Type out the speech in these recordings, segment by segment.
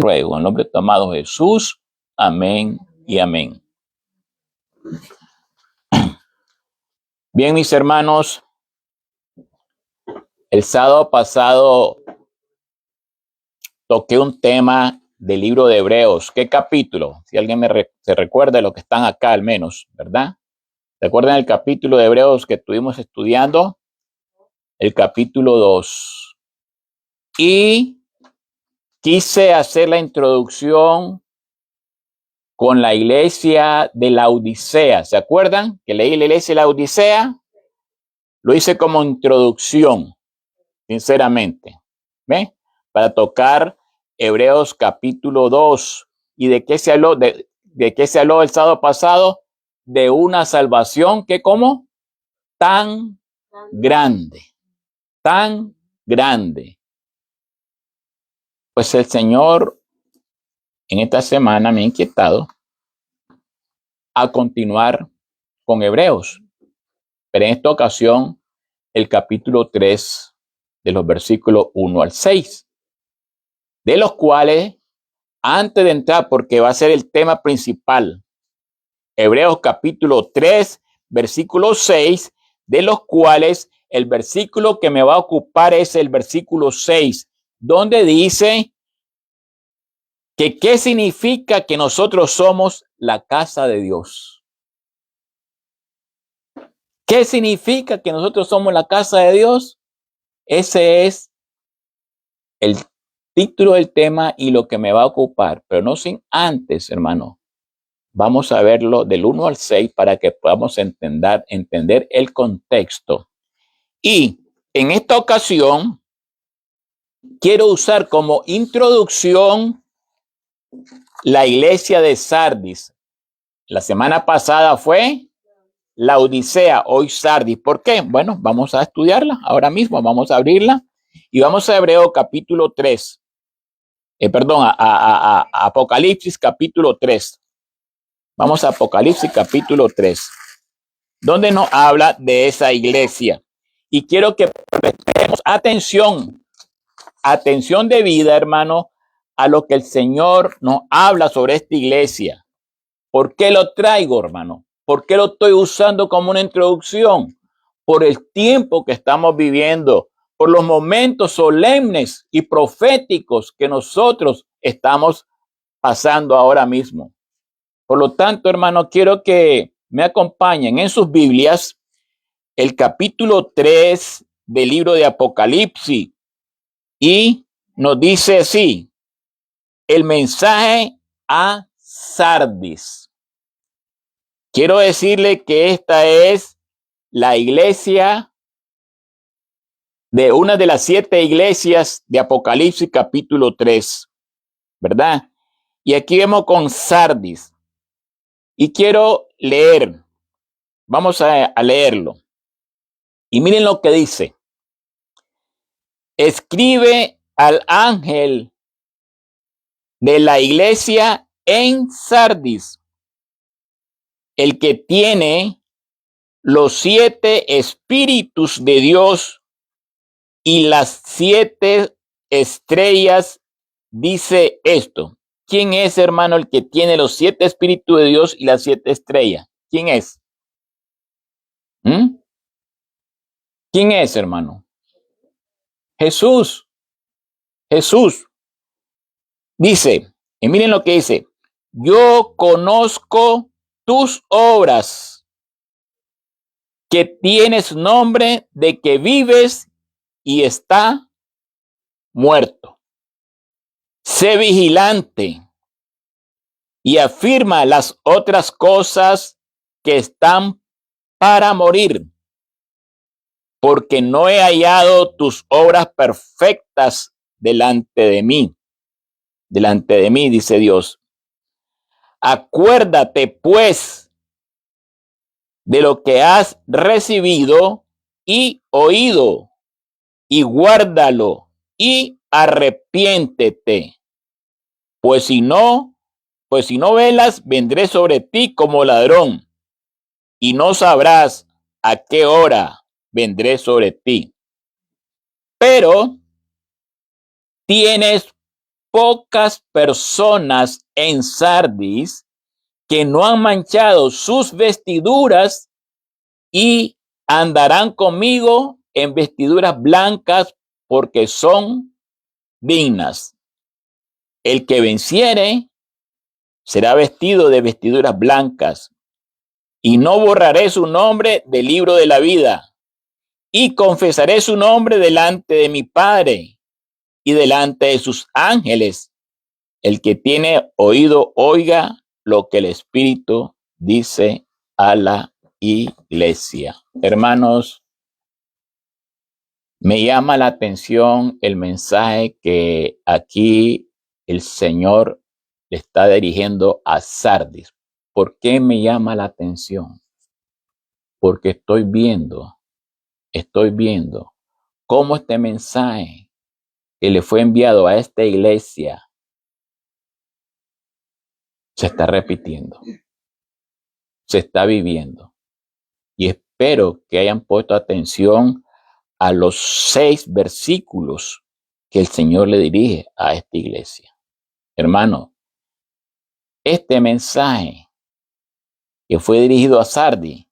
ruego, en el nombre de tu amado Jesús. Amén y amén. Bien, mis hermanos, el sábado pasado toqué un tema del libro de Hebreos. ¿Qué capítulo? Si alguien se recuerda de los que están acá al menos, ¿verdad? ¿Recuerdan el capítulo de Hebreos que estuvimos estudiando? El capítulo 2. Y quise hacer la introducción con la iglesia de la Odisea. ¿Se acuerdan que leí la iglesia de la Odisea? Lo hice como introducción, sinceramente. ¿Ve? Para tocar Hebreos capítulo 2. ¿Y de qué se habló? ¿De qué se habló el sábado pasado? De una salvación que como tan grande, tan grande. Pues el Señor en esta semana me ha inquietado a continuar con Hebreos, pero en esta ocasión el capítulo 3 de los versículos 1 al 6, de los cuales, antes de entrar, porque va a ser el tema principal, Hebreos capítulo 3, versículo 6, de los cuales el versículo que me va a ocupar es el versículo 6, donde dice que qué significa que nosotros somos la casa de Dios. ¿Qué significa que nosotros somos la casa de Dios? Ese es el título del tema y lo que me va a ocupar, pero no sin antes, hermano. Vamos a verlo del 1 al 6 para que podamos entender el contexto. Y en esta ocasión quiero usar como introducción la iglesia de Sardis. La semana pasada fue la Odisea, hoy Sardis. ¿Por qué? Bueno, vamos a estudiarla ahora mismo, vamos a abrirla y vamos a Hebreo capítulo 3. A Apocalipsis capítulo 3. Vamos a Apocalipsis capítulo 3, donde nos habla de esa iglesia. Y quiero que prestemos atención debida, hermano, a lo que el Señor nos habla sobre esta iglesia. ¿Por qué lo traigo, hermano? ¿Por qué lo estoy usando como una introducción? Por el tiempo que estamos viviendo, por los momentos solemnes y proféticos que nosotros estamos pasando ahora mismo. Por lo tanto, hermano, quiero que me acompañen en sus Biblias el capítulo 3 del libro de Apocalipsis y nos dice así, el mensaje a Sardis. Quiero decirle que esta es la iglesia de una de las 7 iglesias de Apocalipsis capítulo 3, ¿verdad? Y aquí vemos con Sardis. Y quiero leer, vamos a leerlo. Y miren lo que dice. Escribe al ángel de la iglesia en Sardis, el que tiene los 7 espíritus de Dios y las 7 estrellas, dice esto. ¿Quién es, hermano, el que tiene los 7 espíritus de Dios y las 7 estrellas? ¿Quién es? ¿Quién es, hermano? Jesús. Jesús. Dice, y miren lo que dice, yo conozco tus obras, que tienes nombre de que vives y está muerto. Sé vigilante y afirma las otras cosas que están para morir, porque no he hallado tus obras perfectas delante de mí. Delante de mí, dice Dios. Acuérdate, pues, de lo que has recibido y oído, y guárdalo, y arrepiéntete. Pues si no velas, vendré sobre ti como ladrón, y no sabrás a qué hora vendré sobre ti. Pero tienes pocas personas en Sardis que no han manchado sus vestiduras y andarán conmigo en vestiduras blancas porque son dignas. El que venciere será vestido de vestiduras blancas, y no borraré su nombre del libro de la vida, y confesaré su nombre delante de mi Padre y delante de sus ángeles. El que tiene oído, oiga lo que el Espíritu dice a la iglesia. Hermanos, me llama la atención el mensaje que aquí el Señor le está dirigiendo a Sardis. ¿Por qué me llama la atención? Porque estoy viendo cómo este mensaje que le fue enviado a esta iglesia se está repitiendo, se está viviendo. Y espero que hayan puesto atención a los 6 versículos que el Señor le dirige a esta iglesia. Hermano, este mensaje que fue dirigido a Sardis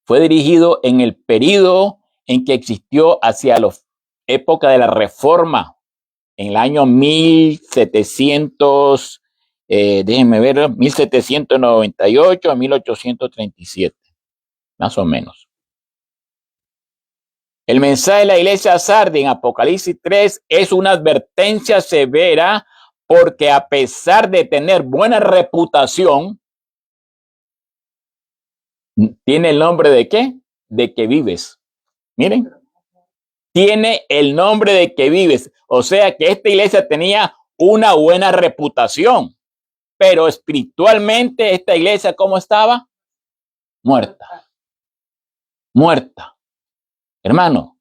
fue dirigido en el periodo en que existió hacia la época de la Reforma, en el año 1700, déjenme ver, 1798 a 1837, más o menos. El mensaje de la iglesia de Sardis en Apocalipsis 3 es una advertencia severa porque a pesar de tener buena reputación, tiene el nombre de ¿qué? De que vives. Miren, tiene el nombre de que vives. O sea que esta iglesia tenía una buena reputación, pero espiritualmente esta iglesia, ¿cómo estaba? Muerta. Muerta. Hermano,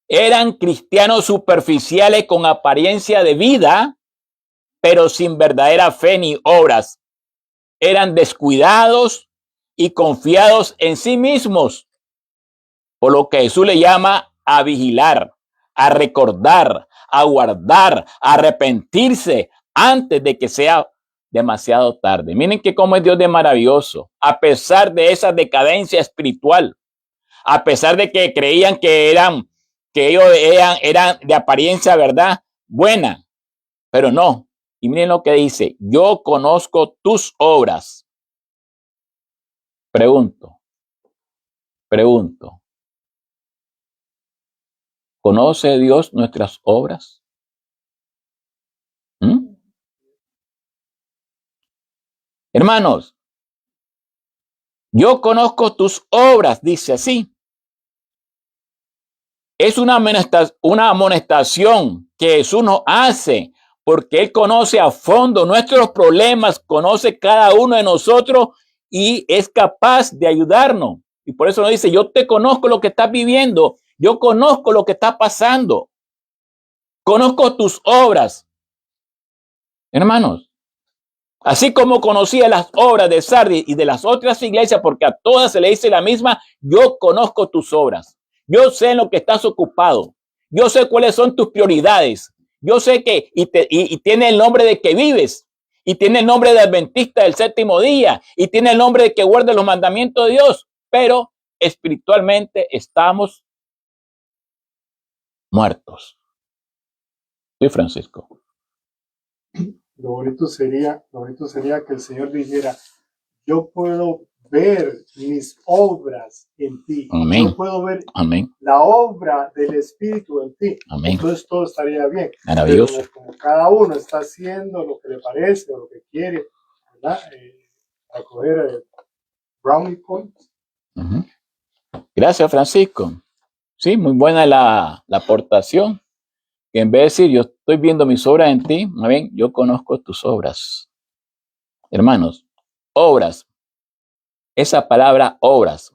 eran cristianos superficiales con apariencia de vida, pero sin verdadera fe ni obras. Eran descuidados y confiados en sí mismos, por lo que Jesús le llama a vigilar, a recordar, a guardar, a arrepentirse antes de que sea demasiado tarde. Miren que cómo es Dios de maravilloso, a pesar de esa decadencia espiritual, a pesar de que creían que ellos eran de apariencia, ¿verdad? Buena, pero no. Y miren lo que dice, yo conozco tus obras. Pregunto, ¿conoce Dios nuestras obras? Hermanos, yo conozco tus obras, dice así. Es una amonestación que Jesús nos hace porque Él conoce a fondo nuestros problemas, conoce cada uno de nosotros y es capaz de ayudarnos. Y por eso nos dice, yo te conozco lo que estás viviendo, yo conozco lo que está pasando, conozco tus obras. Hermanos, así como conocía las obras de Sardis y de las otras iglesias, porque a todas se le dice la misma, yo conozco tus obras. Yo sé en lo que estás ocupado. Yo sé cuáles son tus prioridades. Yo sé que, y tiene el nombre de que vives, y tiene el nombre de adventista del séptimo día, y tiene el nombre de que guarda los mandamientos de Dios, pero espiritualmente estamos muertos. Sí, Francisco. Lo bonito sería que el Señor dijera, yo puedo ver mis obras en ti. Amén. Yo puedo ver Amén. la obra del Espíritu en ti. Amén. Entonces todo estaría bien. Maravilloso. Pero como cada uno está haciendo lo que le parece o lo que quiere, ¿verdad? A coger brownie points. Gracias, Francisco. Sí, muy buena la aportación. Que en vez de decir, yo estoy viendo mis obras en ti, más bien, yo conozco tus obras. Hermanos, obras. Esa palabra obras,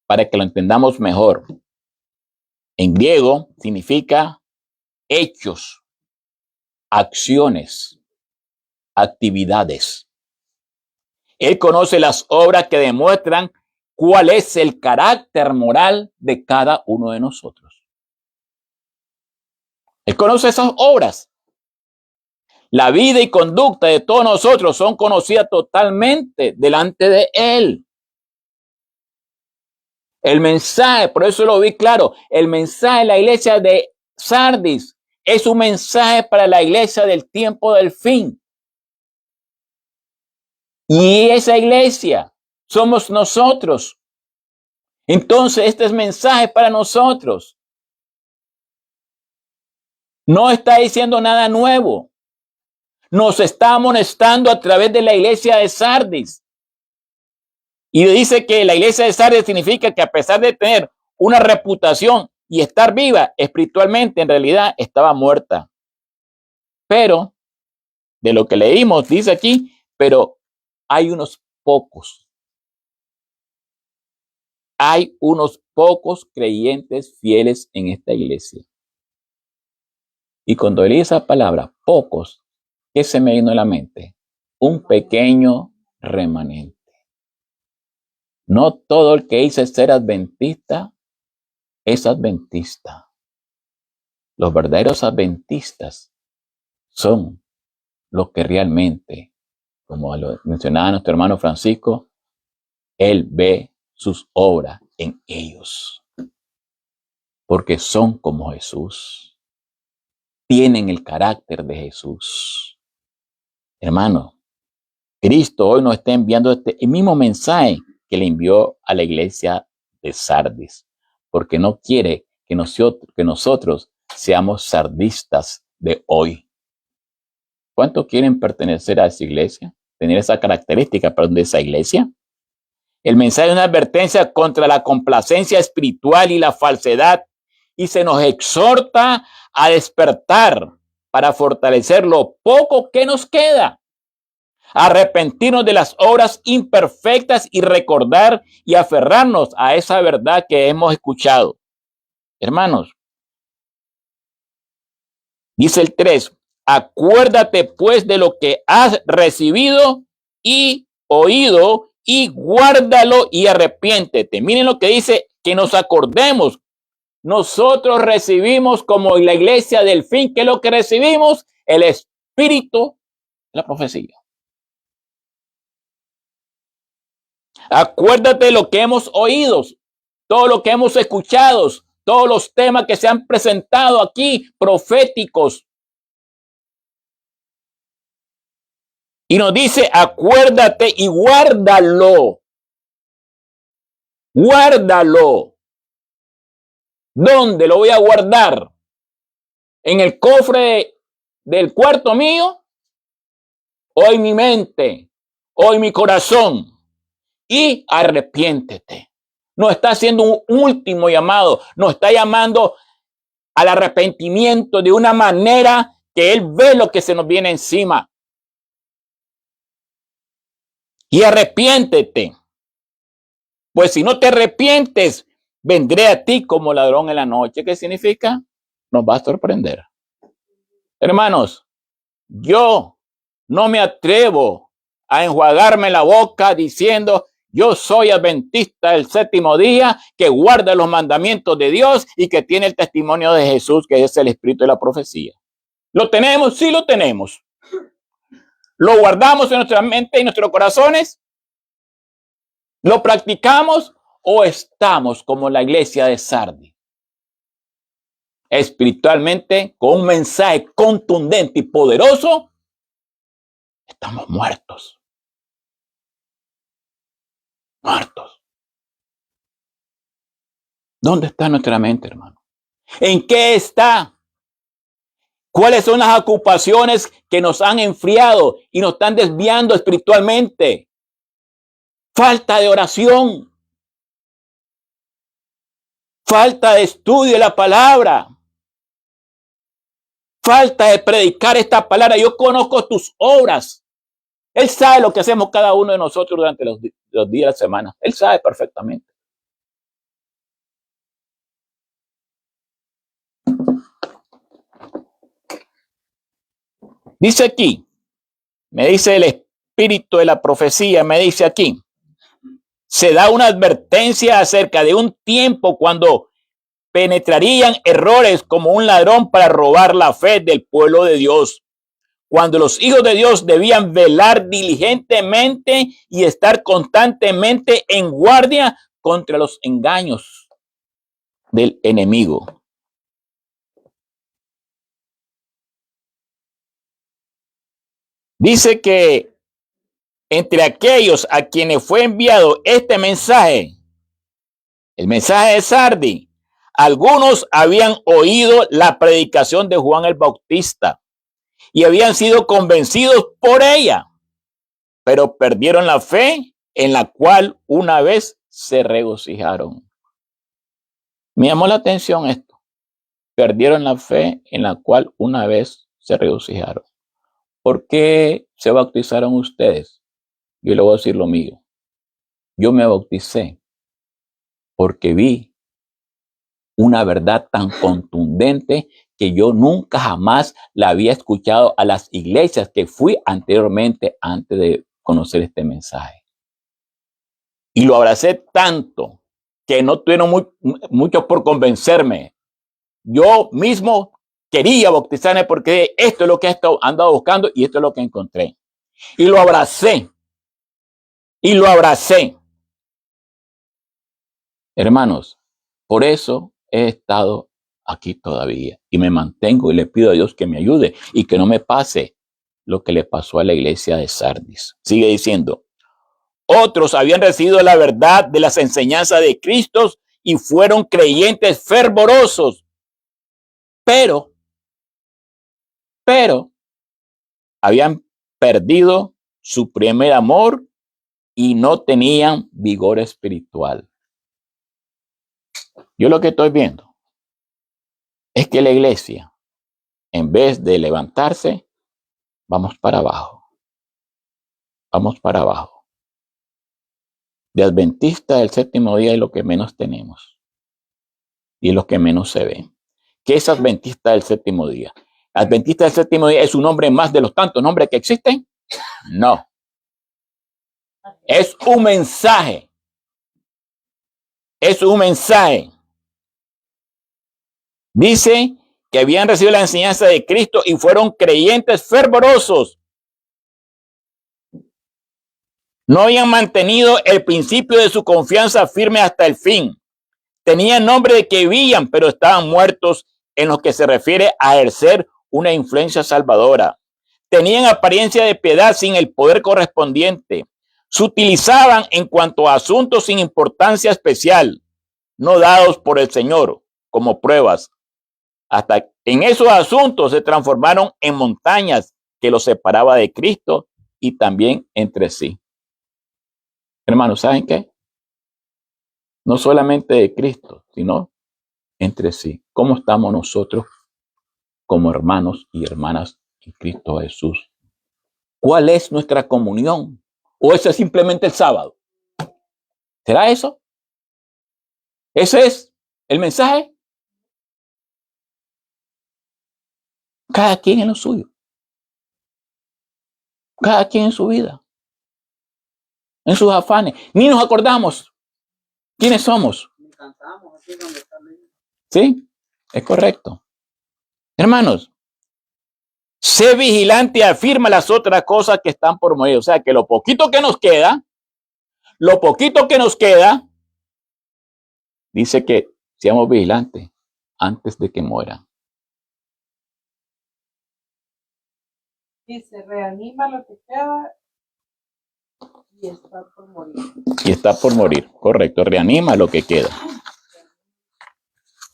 para que lo entendamos mejor, en griego significa hechos, acciones, actividades. Él conoce las obras que demuestran cuál es el carácter moral de cada uno de nosotros. Él conoce esas obras. La vida y conducta de todos nosotros son conocidas totalmente delante de Él. El mensaje, por eso lo vi claro, el mensaje de la iglesia de Sardis es un mensaje para la iglesia del tiempo del fin. Y esa iglesia somos nosotros. Entonces, este es mensaje para nosotros. No está diciendo nada nuevo. Nos está amonestando a través de la iglesia de Sardis. Y dice que la iglesia de Sardis significa que a pesar de tener una reputación y estar viva espiritualmente, en realidad estaba muerta. Pero, de lo que leímos, dice aquí, pero hay unos pocos. Hay unos pocos creyentes fieles en esta iglesia. Y cuando leí esa palabra, pocos, ¿qué se me vino a la mente? Un pequeño remanente. No todo el que dice ser adventista es adventista. Los verdaderos adventistas son los que realmente, como lo mencionaba nuestro hermano Francisco, él ve sus obras en ellos. Porque son como Jesús. Tienen el carácter de Jesús. Hermano, Cristo hoy nos está enviando el mismo mensaje que le envió a la iglesia de Sardis, porque no quiere que nosotros seamos sardistas de hoy. ¿Cuántos quieren pertenecer a esa iglesia? Tener esa característica de esa iglesia. El mensaje es una advertencia contra la complacencia espiritual y la falsedad, y se nos exhorta a despertar para fortalecer lo poco que nos queda, arrepentirnos de las obras imperfectas y recordar y aferrarnos a esa verdad que hemos escuchado. Hermanos, dice el 3, acuérdate pues de lo que has recibido y oído y guárdalo y arrepiéntete. Miren lo que dice, que nos acordemos. Nosotros recibimos como la iglesia del fin, ¿qué es lo que recibimos? El espíritu de la profecía. Acuérdate de lo que hemos oído, todo lo que hemos escuchado, todos los temas que se han presentado aquí, proféticos. Y nos dice, acuérdate y guárdalo. Guárdalo. ¿Dónde lo voy a guardar? ¿En el cofre del cuarto mío? ¿O en mi mente? ¿O en mi corazón? Y arrepiéntete. Nos está haciendo un último llamado. Nos está llamando al arrepentimiento de una manera que Él ve lo que se nos viene encima. Y arrepiéntete. Pues si no te arrepientes, vendré a ti como ladrón en la noche. ¿Qué significa? Nos va a sorprender. Hermanos, yo no me atrevo a enjuagarme la boca diciendo yo soy adventista del séptimo día, que guarda los mandamientos de Dios y que tiene el testimonio de Jesús, que es el espíritu de la profecía. ¿Lo tenemos? Sí, lo tenemos. ¿Lo guardamos en nuestra mente y en nuestros corazones? ¿Lo practicamos o estamos como la iglesia de Sardis? Espiritualmente, con un mensaje contundente y poderoso, estamos muertos. Muertos. ¿Dónde está nuestra mente, hermano? ¿En qué está? ¿Cuáles son las ocupaciones que nos han enfriado y nos están desviando espiritualmente? Falta de oración. Falta de estudio de la palabra. Falta de predicar esta palabra. Yo conozco tus obras. Él sabe lo que hacemos cada uno de nosotros durante los días de la semana. Él sabe perfectamente. Dice aquí, me dice el espíritu de la profecía, me dice aquí, se da una advertencia acerca de un tiempo cuando penetrarían errores como un ladrón para robar la fe del pueblo de Dios. cuando los hijos de Dios debían velar diligentemente y estar constantemente en guardia contra los engaños del enemigo. Dice que entre aquellos a quienes fue enviado este mensaje, el mensaje de Sardis, algunos habían oído la predicación de Juan el Bautista y habían sido convencidos por ella, pero perdieron la fe en la cual una vez se regocijaron. Me llamó la atención esto. Perdieron la fe en la cual una vez se regocijaron. ¿Por qué se bautizaron ustedes? Yo le voy a decir lo mío. Yo me bauticé porque vi una verdad tan contundente que yo nunca jamás la había escuchado a las iglesias que fui anteriormente antes de conocer este mensaje. Y lo abracé tanto que no tuvieron mucho por convencerme. Yo mismo quería bautizarme porque esto es lo que he andado buscando y esto es lo que encontré. Y lo abracé. Y lo abracé. Hermanos, por eso he estado aquí todavía y me mantengo y le pido a Dios que me ayude y que no me pase lo que le pasó a la iglesia de Sardis. Sigue diciendo, otros habían recibido la verdad de las enseñanzas de Cristo y fueron creyentes fervorosos, pero habían perdido su primer amor y no tenían vigor espiritual. Yo lo que estoy viendo es que la iglesia, en vez de levantarse, vamos para abajo. Vamos para abajo. De adventista del séptimo día es lo que menos tenemos y es lo que menos se ve. ¿Qué es adventista del séptimo día? ¿Adventista del séptimo día es un nombre más de los tantos nombres que existen? No. Es un mensaje. Es un mensaje. Dice que habían recibido la enseñanza de Cristo y fueron creyentes fervorosos. No habían mantenido el principio de su confianza firme hasta el fin. Tenían nombre de que vivían, pero estaban muertos en lo que se refiere a ejercer una influencia salvadora. Tenían apariencia de piedad sin el poder correspondiente. Se utilizaban en cuanto a asuntos sin importancia especial, no dados por el Señor como pruebas. Hasta en esos asuntos se transformaron en montañas que los separaba de Cristo y también entre sí. Hermanos, ¿saben qué? No solamente de Cristo, sino entre sí. ¿Cómo estamos nosotros como hermanos y hermanas en Cristo Jesús? ¿Cuál es nuestra comunión? ¿O ese es simplemente el sábado? ¿Será eso? ¿Ese es el mensaje? Cada quien en lo suyo. Cada quien en su vida. En sus afanes. Ni nos acordamos quiénes somos. Sí, es correcto. Hermanos, sé vigilante y afirma las otras cosas que están por morir. O sea, que lo poquito que nos queda, dice que seamos vigilantes antes de que mueran. Dice, reanima lo que queda y está por morir. Y está por morir, correcto, reanima lo que queda.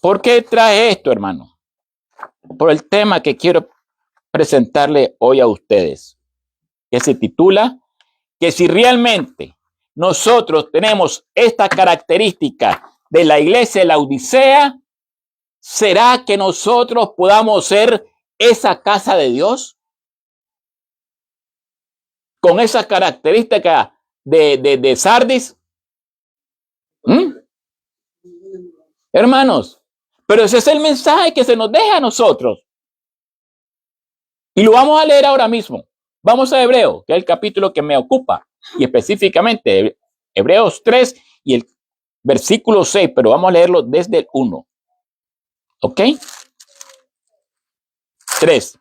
¿Por qué trae esto, hermano? Por el tema que quiero presentarle hoy a ustedes, que se titula que si realmente nosotros tenemos esta característica de la iglesia de la Odisea, ¿será que nosotros podamos ser esa casa de Dios? Con esa característica de Sardis. Hermanos, pero ese es el mensaje que se nos deja a nosotros. Y lo vamos a leer ahora mismo. Vamos a Hebreo, que es el capítulo que me ocupa, y específicamente Hebreos 3 y el versículo 6, pero vamos a leerlo desde el 1. ¿Ok? 3.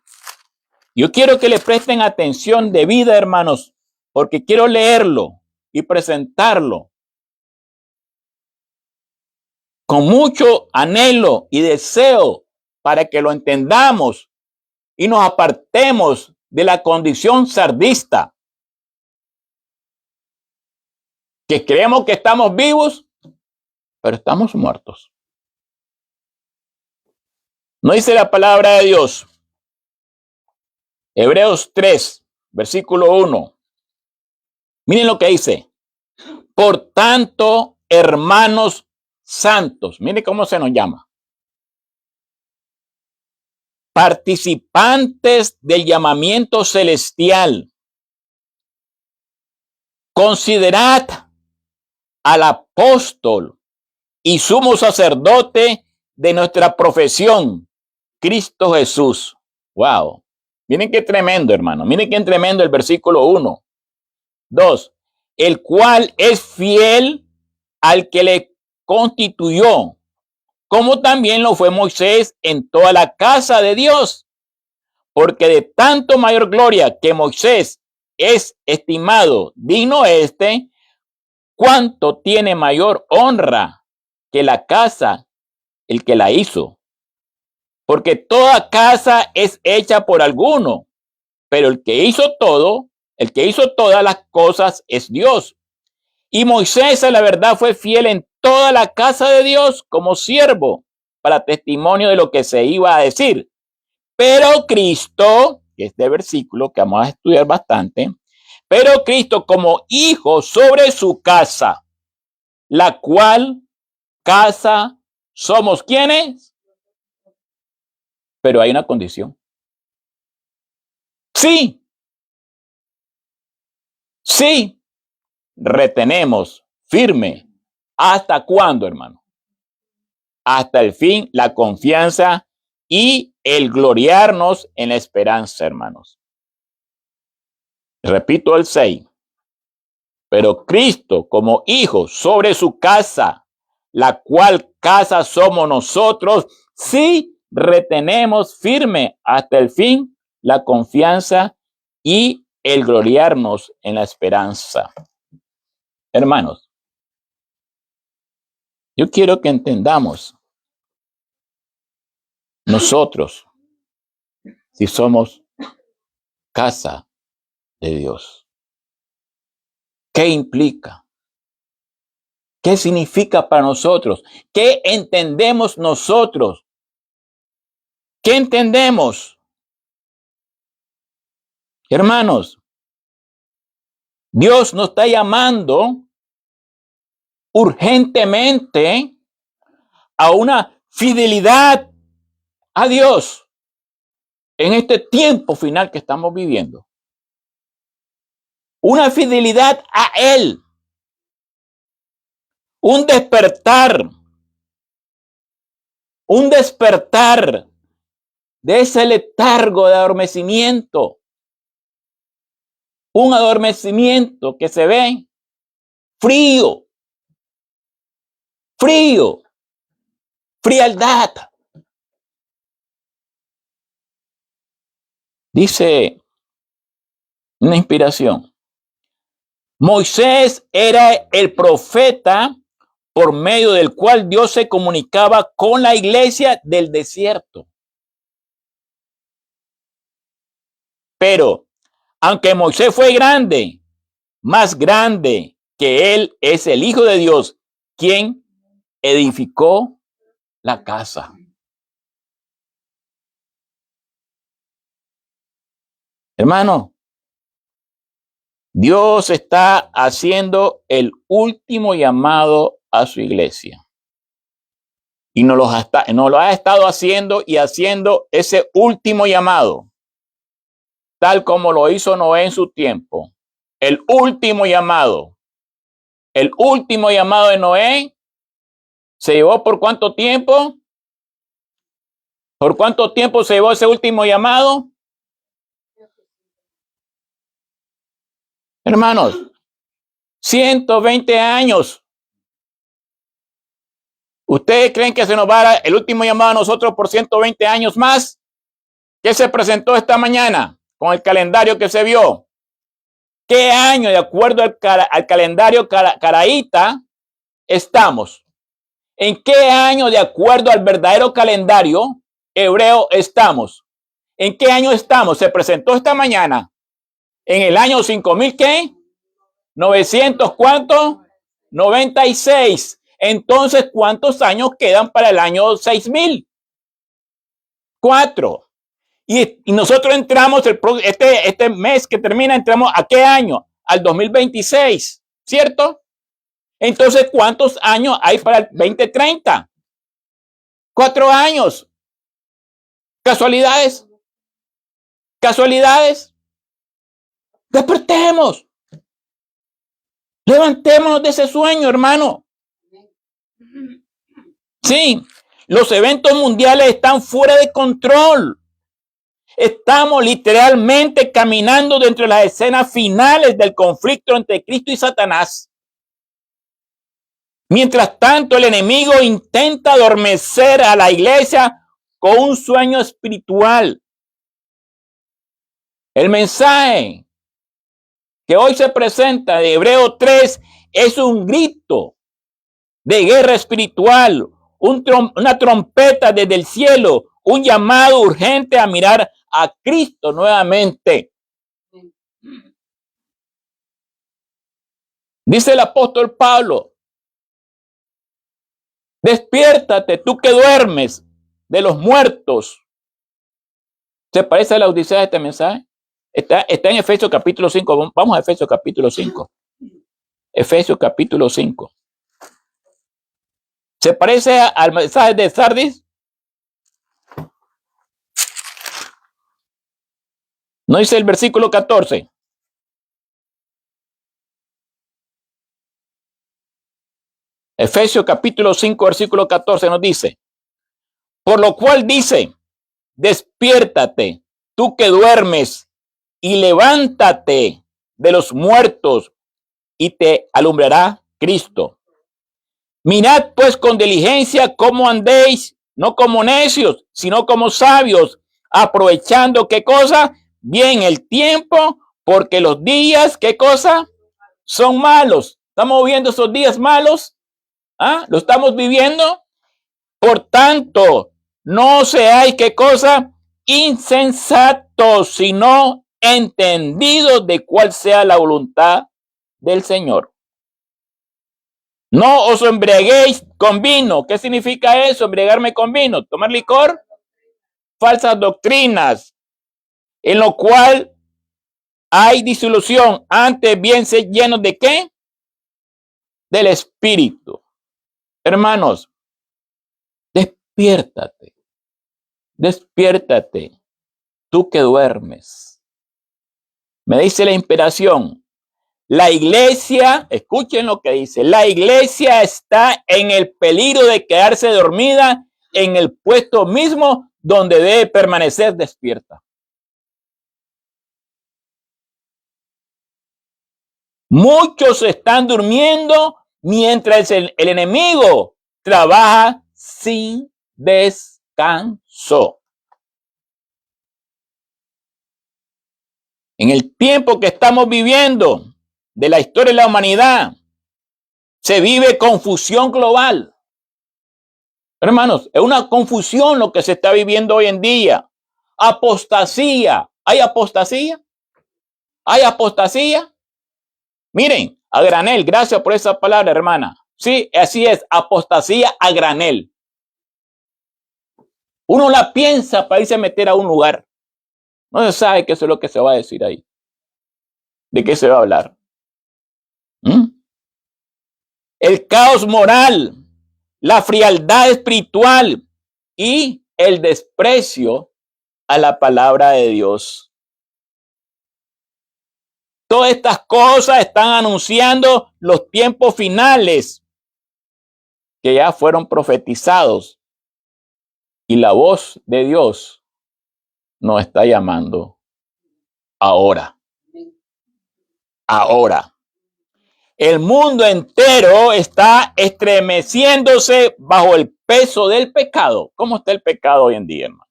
Yo quiero que le presten atención debida, hermanos, porque quiero leerlo y presentarlo con mucho anhelo y deseo para que lo entendamos y nos apartemos de la condición sardista, que creemos que estamos vivos, pero estamos muertos. No dice la palabra de Dios. Hebreos 3, versículo 1. Miren lo que dice. Por tanto, hermanos santos, miren cómo se nos llama. Participantes del llamamiento celestial. Considerad al apóstol y sumo sacerdote de nuestra profesión, Cristo Jesús. Wow. Miren qué tremendo, hermano. Miren qué tremendo el versículo 1. 2. El cual es fiel al que le constituyó, como también lo fue Moisés en toda la casa de Dios. Porque de tanto mayor gloria que Moisés es estimado digno cuanto tiene mayor honra que la casa, el que la hizo. Porque toda casa es hecha por alguno, pero el que hizo todas las cosas es Dios. Y Moisés, a la verdad, fue fiel en toda la casa de Dios como siervo para testimonio de lo que se iba a decir. Pero Cristo, que este versículo que vamos a estudiar bastante, pero Cristo como hijo sobre su casa, la cual casa somos ¿quiénes? Pero hay una condición. Sí, retenemos firme. ¿Hasta cuándo, hermano? Hasta el fin, la confianza y el gloriarnos en la esperanza, hermanos. Repito el 6. Pero Cristo como hijo sobre su casa, la cual casa somos nosotros, sí retenemos firme hasta el fin la confianza y el gloriarnos en la esperanza. Hermanos, yo quiero que entendamos nosotros si somos casa de Dios. ¿Qué implica? ¿Qué significa para nosotros? ¿Qué entendemos nosotros? ¿Qué entendemos? Hermanos, Dios nos está llamando urgentemente a una fidelidad a Dios en este tiempo final que estamos viviendo. Una fidelidad a Él. Un despertar de ese letargo de adormecimiento. Un adormecimiento que se ve frío, frialdad. Dice una inspiración. Moisés era el profeta por medio del cual Dios se comunicaba con la iglesia del desierto. Pero, aunque Moisés fue grande, más grande que él es el Hijo de Dios, quien edificó la casa. Hermano, Dios está haciendo el último llamado a su iglesia. Y nos lo ha estado haciendo y haciendo ese último llamado, tal como lo hizo Noé en su tiempo. El último llamado de Noé se llevó ¿por cuánto tiempo? ¿Por cuánto tiempo se llevó ese último llamado? Hermanos, 120 años. ¿Ustedes creen que se nos va a dar el último llamado a nosotros por 120 años más? ¿Qué se presentó esta mañana? con el calendario que se vio? ¿Qué año, de acuerdo al calendario caraíta, estamos? ¿En qué año, de acuerdo al verdadero calendario hebreo, estamos? ¿En qué año estamos? Se presentó esta mañana. ¿En el año 5000 qué? 900, ¿cuánto? 96. Entonces, ¿cuántos años quedan para el año 6000? 4. Y nosotros entramos este mes que termina, entramos ¿a qué año? Al 2026, ¿cierto? Entonces, ¿cuántos años hay para el 2030? 4 años. ¿Casualidades? ¿Casualidades? Despertemos. Levantémonos de ese sueño, hermano. Sí, los eventos mundiales están fuera de control. Estamos literalmente caminando dentro de las escenas finales del conflicto entre Cristo y Satanás. Mientras tanto, el enemigo intenta adormecer a la iglesia con un sueño espiritual. El mensaje que hoy se presenta de Hebreo 3 es un grito de guerra espiritual, una trompeta desde el cielo, un llamado urgente a mirar a Cristo nuevamente. Dice el apóstol Pablo: despiértate, tú que duermes de los muertos. ¿Se parece a la Odisea de este mensaje? Está en Efesios capítulo 5. Vamos a Efesios capítulo 5. Efesios capítulo 5. ¿Se parece al mensaje de Sardis? ¿No dice el versículo 14? Efesios capítulo 5, versículo 14 nos dice: por lo cual dice, despiértate, tú que duermes, y levántate de los muertos, y te alumbrará Cristo. Mirad pues con diligencia cómo andéis, no como necios, sino como sabios, aprovechando ¿qué cosa? Bien el tiempo, porque los días, ¿qué cosa? Son malos. ¿Estamos viviendo esos días malos? ¿Ah? ¿Lo estamos viviendo? Por tanto, no seáis ¿qué cosa? Insensatos, sino entendidos de cuál sea la voluntad del Señor. No os embriaguéis con vino. ¿Qué significa eso? Embriagarme con vino. ¿Tomar licor? Falsas doctrinas, en lo cual hay disolución. Antes bien ser llenos ¿de qué? Del Espíritu. Hermanos, despiértate. Despiértate, tú que duermes. Me dice la inspiración. La iglesia, escuchen lo que dice, la iglesia está en el peligro de quedarse dormida en el puesto mismo donde debe permanecer despierta. Muchos están durmiendo mientras el enemigo trabaja sin descanso. En el tiempo que estamos viviendo de la historia de la humanidad, se vive confusión global. Hermanos, es una confusión lo que se está viviendo hoy en día. Apostasía. ¿Hay apostasía? ¿Hay apostasía? Miren, a granel, gracias por esa palabra, hermana. Sí, así es, apostasía a granel. Uno la piensa para irse a meter a un lugar. No se sabe qué es lo que se va a decir ahí. ¿De qué se va a hablar? El caos moral, la frialdad espiritual y el desprecio a la palabra de Dios. Todas estas cosas están anunciando los tiempos finales que ya fueron profetizados. Y la voz de Dios nos está llamando ahora. Ahora. El mundo entero está estremeciéndose bajo el peso del pecado. ¿Cómo está el pecado hoy en día, hermano?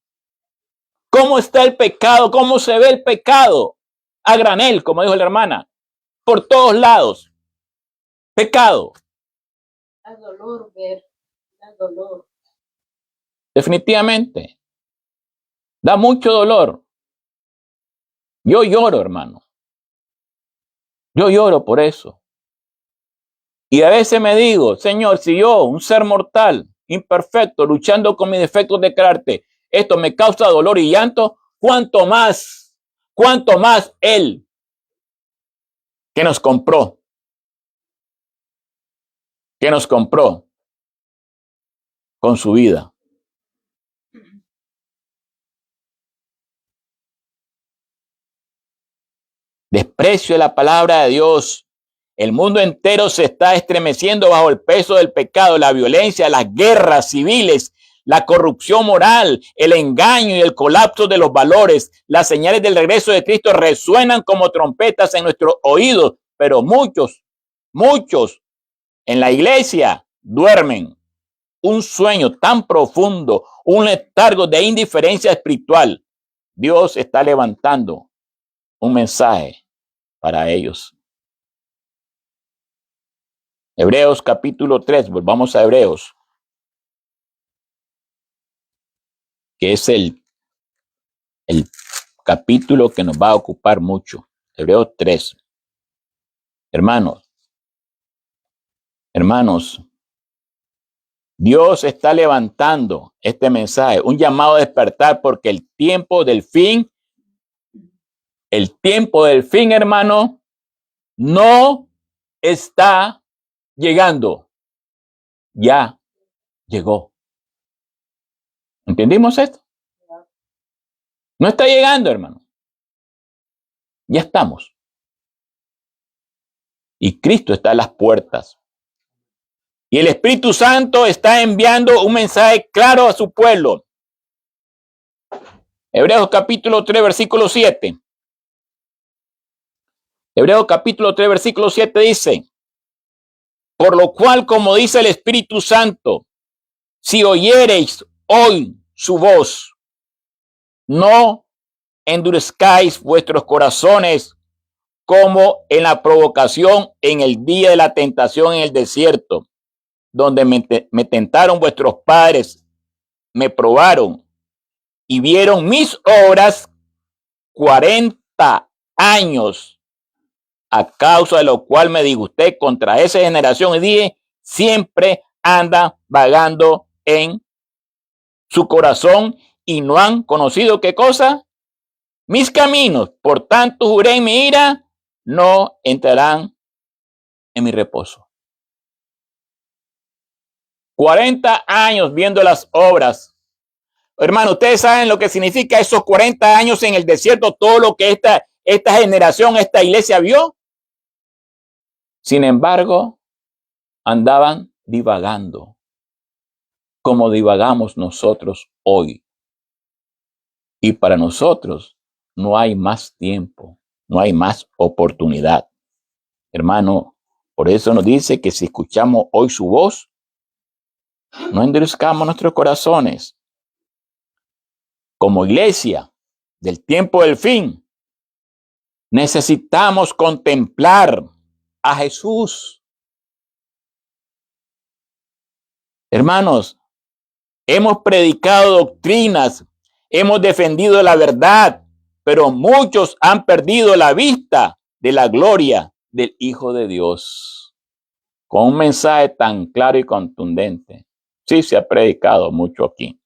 ¿Cómo está el pecado? ¿Cómo se ve el pecado? A granel, como dijo la hermana. Por todos lados. Pecado. Da dolor ver, da dolor. Definitivamente. Da mucho dolor. Yo lloro, hermano. Yo lloro por eso. Y a veces me digo, Señor, si yo, un ser mortal, imperfecto, luchando con mis defectos de carácter, esto me causa dolor y llanto, cuánto más Él que nos compró con su vida. Desprecio de la palabra de Dios. El mundo entero se está estremeciendo bajo el peso del pecado, la violencia, las guerras civiles, la corrupción moral, el engaño y el colapso de los valores. Las señales del regreso de Cristo resuenan como trompetas en nuestros oídos, pero muchos en la iglesia duermen. Un sueño tan profundo, un letargo de indiferencia espiritual. Dios está levantando un mensaje para ellos. Hebreos capítulo 3, volvamos a Hebreos, que es el capítulo que nos va a ocupar mucho. Hebreos 3. Hermanos, Dios está levantando este mensaje, un llamado a despertar, porque el tiempo del fin, hermano, no está llegando. Ya llegó. ¿Entendimos esto? No está llegando, hermano. Ya estamos. Y Cristo está a las puertas. Y el Espíritu Santo está enviando un mensaje claro a su pueblo. Hebreos capítulo 3, versículo 7. Hebreos capítulo 3, versículo 7 dice: por lo cual, como dice el Espíritu Santo, si oyereis hoy su voz, no endurezcáis vuestros corazones como en la provocación en el día de la tentación en el desierto, donde me tentaron vuestros padres, me probaron y vieron mis obras 40 años, a causa de lo cual me disgusté contra esa generación y dije, siempre anda vagando en su corazón y no han conocido qué cosa, mis caminos. Por tanto juré en mi ira, no entrarán en mi reposo. 40 años viendo las obras. Hermano, ustedes saben lo que significa esos 40 años en el desierto, todo lo que esta generación, esta iglesia vio. Sin embargo, andaban divagando, como divagamos nosotros hoy. Y para nosotros no hay más tiempo, no hay más oportunidad. Hermano, por eso nos dice que si escuchamos hoy su voz, no endurezcamos nuestros corazones. Como iglesia del tiempo del fin, necesitamos contemplar a Jesús. Hermanos, hemos predicado doctrinas, hemos defendido la verdad, pero muchos han perdido la vista de la gloria del Hijo de Dios. Con un mensaje tan claro y contundente. Sí, se ha predicado mucho aquí.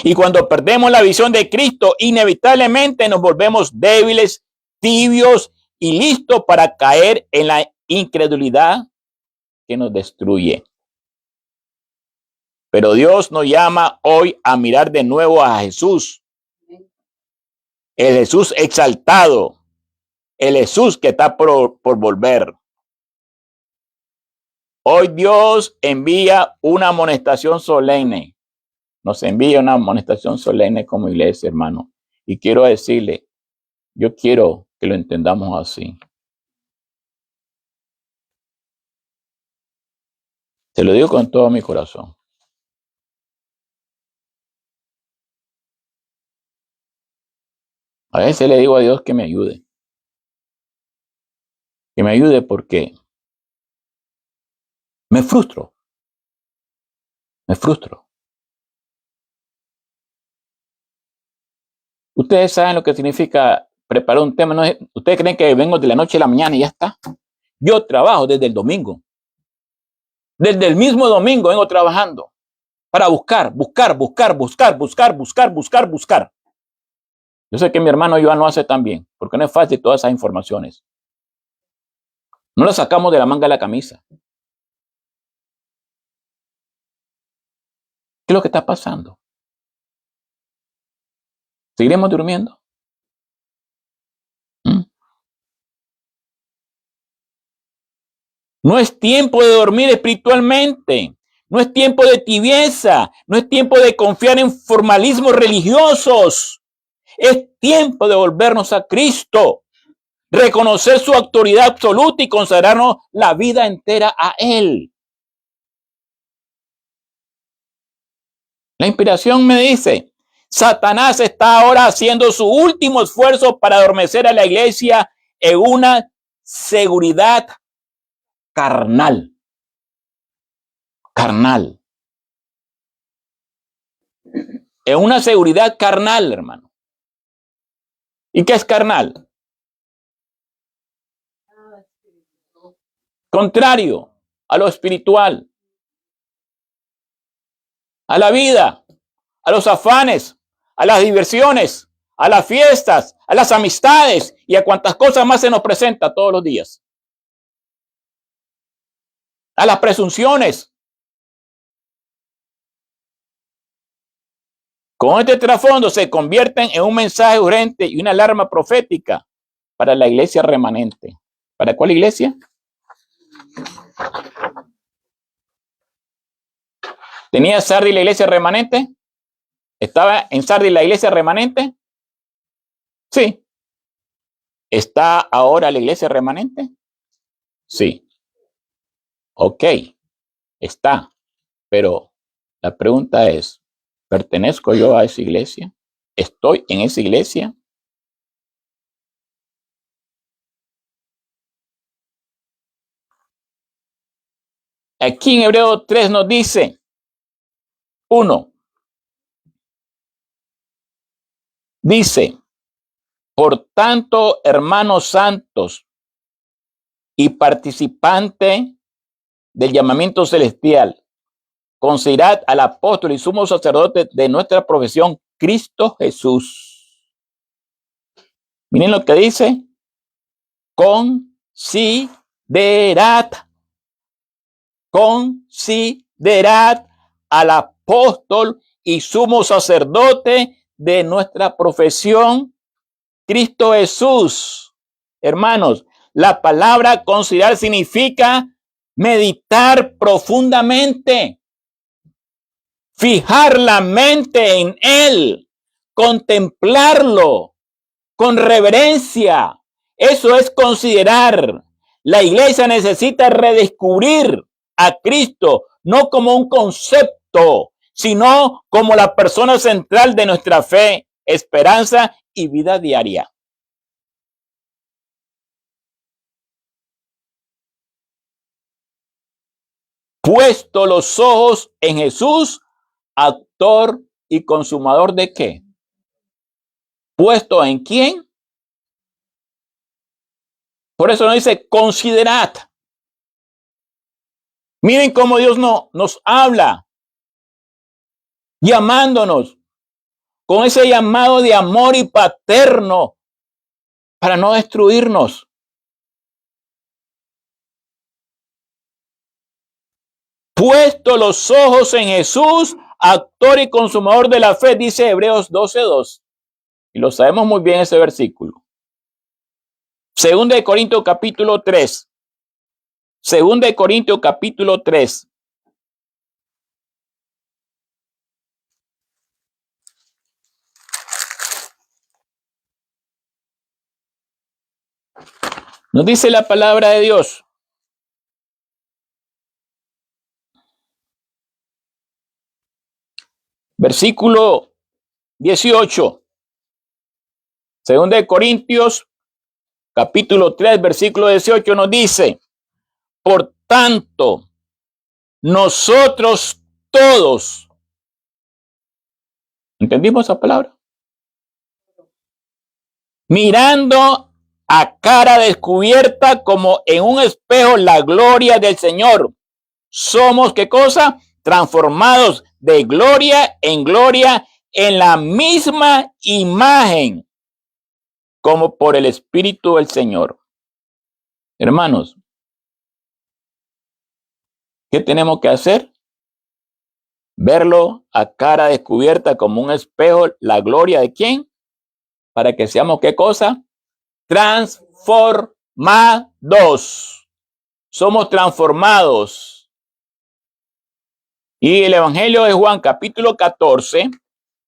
Y cuando perdemos la visión de Cristo, inevitablemente nos volvemos débiles, tibios y listos para caer en la incredulidad que nos destruye. Pero Dios nos llama hoy a mirar de nuevo a Jesús. El Jesús exaltado. El Jesús que está por volver. Hoy Dios envía una amonestación solemne. Nos envía una amonestación solemne como iglesia, hermano. Y quiero decirle, yo quiero que lo entendamos así. Te lo digo con todo mi corazón. A veces le digo a Dios que me ayude. Que me ayude porque me frustro. Me frustro. Ustedes saben lo que significa preparar un tema. ¿No? Ustedes creen que vengo de la noche a la mañana y ya está. Yo trabajo desde el domingo. Desde el mismo domingo vengo trabajando para buscar. Yo sé que mi hermano Joan lo hace también, porque no es fácil todas esas informaciones. No las sacamos de la manga de la camisa. ¿Qué es lo que está pasando? ¿Seguiremos durmiendo? No es tiempo de dormir espiritualmente. No es tiempo de tibieza. No es tiempo de confiar en formalismos religiosos. Es tiempo de volvernos a Cristo. Reconocer su autoridad absoluta y consagrarnos la vida entera a Él. La inspiración me dice, Satanás está ahora haciendo su último esfuerzo para adormecer a la iglesia en una seguridad carnal. Carnal. En una seguridad carnal, hermano. ¿Y qué es carnal? Contrario a lo espiritual, a la vida, a los afanes, a las diversiones, a las fiestas, a las amistades y a cuantas cosas más se nos presenta todos los días. A las presunciones. Con este trasfondo se convierten en un mensaje urgente y una alarma profética para la iglesia remanente. ¿Para cuál iglesia? ¿Tenía Sardis la iglesia remanente? ¿Estaba en Sardis la iglesia remanente? Sí. ¿Está ahora la iglesia remanente? Sí. Ok. Está. Pero la pregunta es, ¿pertenezco yo a esa iglesia? ¿Estoy en esa iglesia? Aquí en Hebreos 3 nos dice, 1, dice, por tanto, hermanos santos y participantes del llamamiento celestial, considerad al apóstol y sumo sacerdote de nuestra profesión, Cristo Jesús. Miren lo que dice, considerad al apóstol y sumo sacerdote de nuestra profesión, Cristo Jesús. Hermanos, la palabra considerar significa meditar profundamente, fijar la mente en Él, contemplarlo con reverencia. Eso es considerar. La iglesia necesita redescubrir a Cristo, no como un concepto, sino como la persona central de nuestra fe, esperanza y vida diaria. Puesto los ojos en Jesús, autor y consumador de ¿qué? ¿Puesto en quién? Por eso nos dice, considerad. Miren cómo Dios nos habla, llamándonos con ese llamado de amor y paterno para no destruirnos. Puesto los ojos en Jesús, autor y consumador de la fe, dice Hebreos 12:2. Y lo sabemos muy bien ese versículo. Segunda de Corintios capítulo 3. Segunda de Corintios capítulo 3. Nos dice la palabra de Dios. Versículo 18. Segunda de Corintios, capítulo 3, versículo 18 nos dice, por tanto, nosotros todos, ¿entendimos esa palabra? Mirando a cara descubierta como en un espejo la gloria del Señor. Somos, ¿qué cosa? Transformados de gloria en la misma imagen, como por el Espíritu del Señor. Hermanos, ¿qué tenemos que hacer? Verlo a cara descubierta como un espejo, la gloria de ¿quién? Para que seamos, ¿qué cosa? Transformados. Somos transformados. Y el Evangelio de Juan, capítulo 14,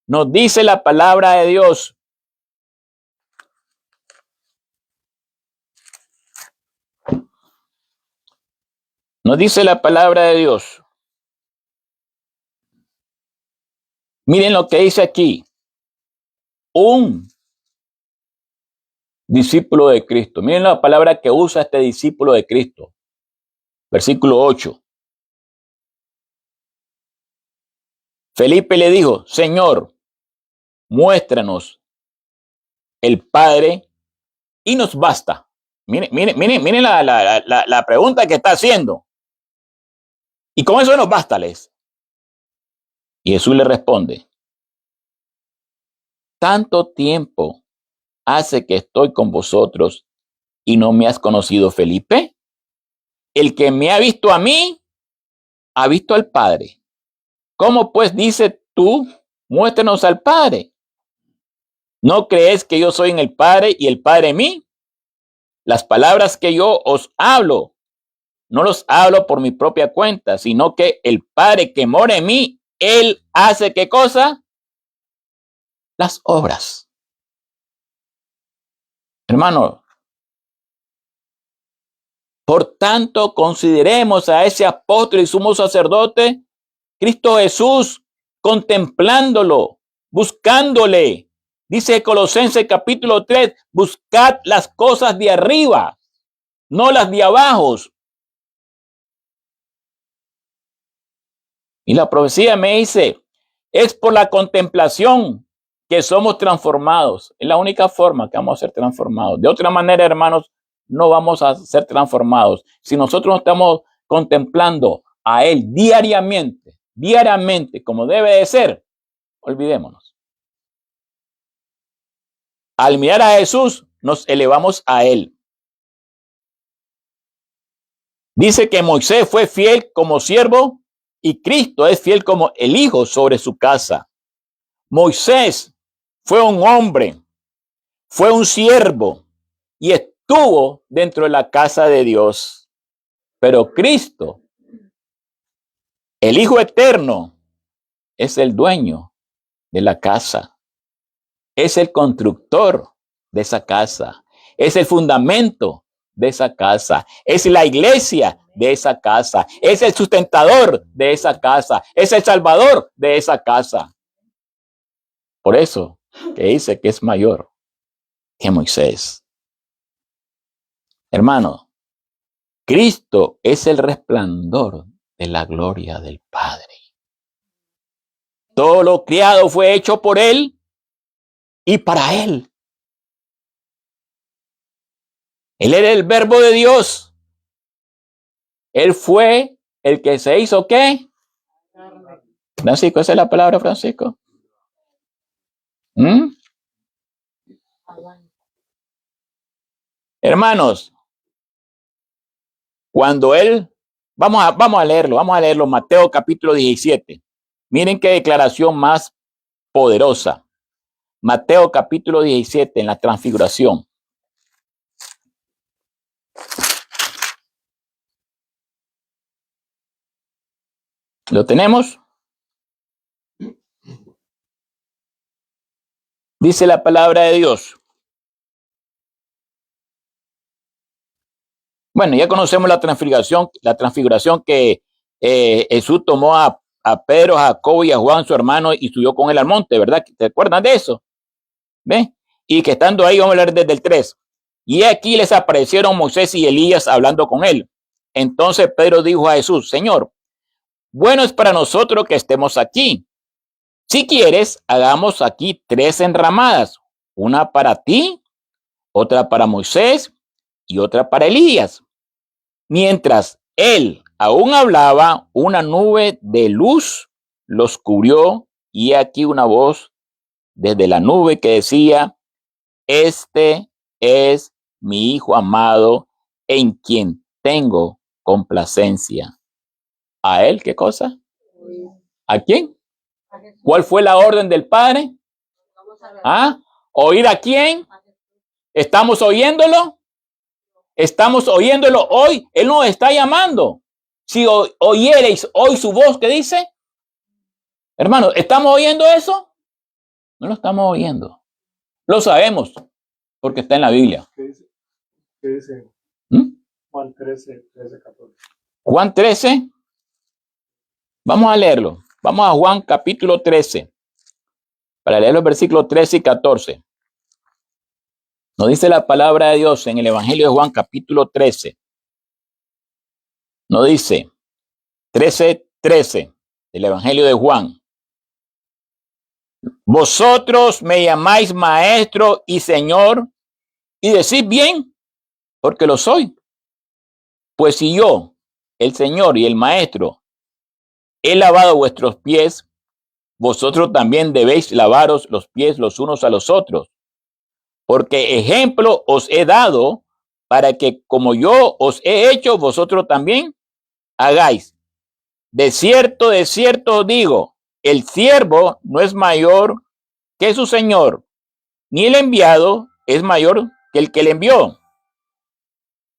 nos dice la palabra de Dios. Nos dice la palabra de Dios. Miren lo que dice aquí. Un discípulo de Cristo. Miren la palabra que usa este discípulo de Cristo. Versículo 8. Felipe le dijo, Señor, muéstranos el Padre y nos basta. Miren la pregunta que está haciendo. Y con eso nos basta, les. Y Jesús le responde, tanto tiempo hace que estoy con vosotros y no me has conocido, Felipe. El que me ha visto a mí, ha visto al Padre. ¿Cómo pues dices tú, muéstranos al Padre? ¿No crees que yo soy en el Padre y el Padre en mí? Las palabras que yo os hablo, no los hablo por mi propia cuenta, sino que el Padre que mora en mí, Él hace ¿qué cosa? Las obras. Hermano, por tanto, consideremos a ese apóstol y sumo sacerdote, Cristo Jesús, contemplándolo, buscándole. Dice Colosenses capítulo 3, buscad las cosas de arriba, no las de abajo. Y la profecía me dice, es por la contemplación que somos transformados. Es la única forma que vamos a ser transformados. De otra manera, hermanos, no vamos a ser transformados. Si nosotros no estamos contemplando a Él diariamente, como debe de ser, olvidémonos. Al mirar a Jesús, nos elevamos a Él. Dice que Moisés fue fiel como siervo y Cristo es fiel como el hijo sobre su casa. Moisés fue un hombre, fue un siervo y estuvo dentro de la casa de Dios. Pero Cristo, el Hijo Eterno, es el dueño de la casa. Es el constructor de esa casa. Es el fundamento de esa casa. Es la iglesia de esa casa. Es el sustentador de esa casa. Es el salvador de esa casa. Por eso que dice que es mayor que Moisés. Hermano, Cristo es el resplandor de la gloria del Padre. Todo lo creado fue hecho por Él y para Él. Él era el verbo de Dios. Él fue el que se hizo ¿qué? Francisco, ¿esa es la palabra, Francisco? Hermanos, cuando Él, vamos a leerlo, Mateo capítulo 17. Miren qué declaración más poderosa. Mateo capítulo 17 en la transfiguración. ¿Lo tenemos? Dice la palabra de Dios. Bueno, ya conocemos la transfiguración que Jesús tomó a Pedro, a Jacobo y a Juan, su hermano, y subió con él al monte, ¿verdad? ¿Te acuerdan de eso? ¿Ve? y que estando ahí, vamos a hablar desde el 3. Y aquí les aparecieron Moisés y Elías hablando con él. Entonces Pedro dijo a Jesús, Señor, bueno es para nosotros que estemos aquí. Si quieres, hagamos aquí 3 enramadas, una para ti, otra para Moisés y otra para Elías. Mientras él aún hablaba, una nube de luz los cubrió y aquí una voz desde la nube que decía, este es mi Hijo amado en quien tengo complacencia. ¿A él qué cosa? ¿A quién? ¿Cuál fue la orden del Padre? ¿Ah? ¿Oír a quién? ¿Estamos oyéndolo? Estamos oyéndolo hoy. Él nos está llamando. Si oyereis hoy su voz, ¿qué dice? Hermano, ¿estamos oyendo eso? No lo estamos oyendo. Lo sabemos porque está en la Biblia. ¿Qué dice? Juan 13, 14. Juan 13. Vamos a leerlo. Vamos a Juan capítulo 13. Para leer los versículos 13 y 14. Nos dice la palabra de Dios en el Evangelio de Juan capítulo 13. Nos dice 13:13 del Evangelio de Juan. Vosotros me llamáis maestro y señor y decís bien, porque lo soy. Pues si yo, el Señor y el Maestro, he lavado vuestros pies, vosotros también debéis lavaros los pies los unos a los otros. Porque ejemplo os he dado para que como yo os he hecho, vosotros también hagáis. De cierto os digo, el siervo no es mayor que su señor, ni el enviado es mayor que el que le envió.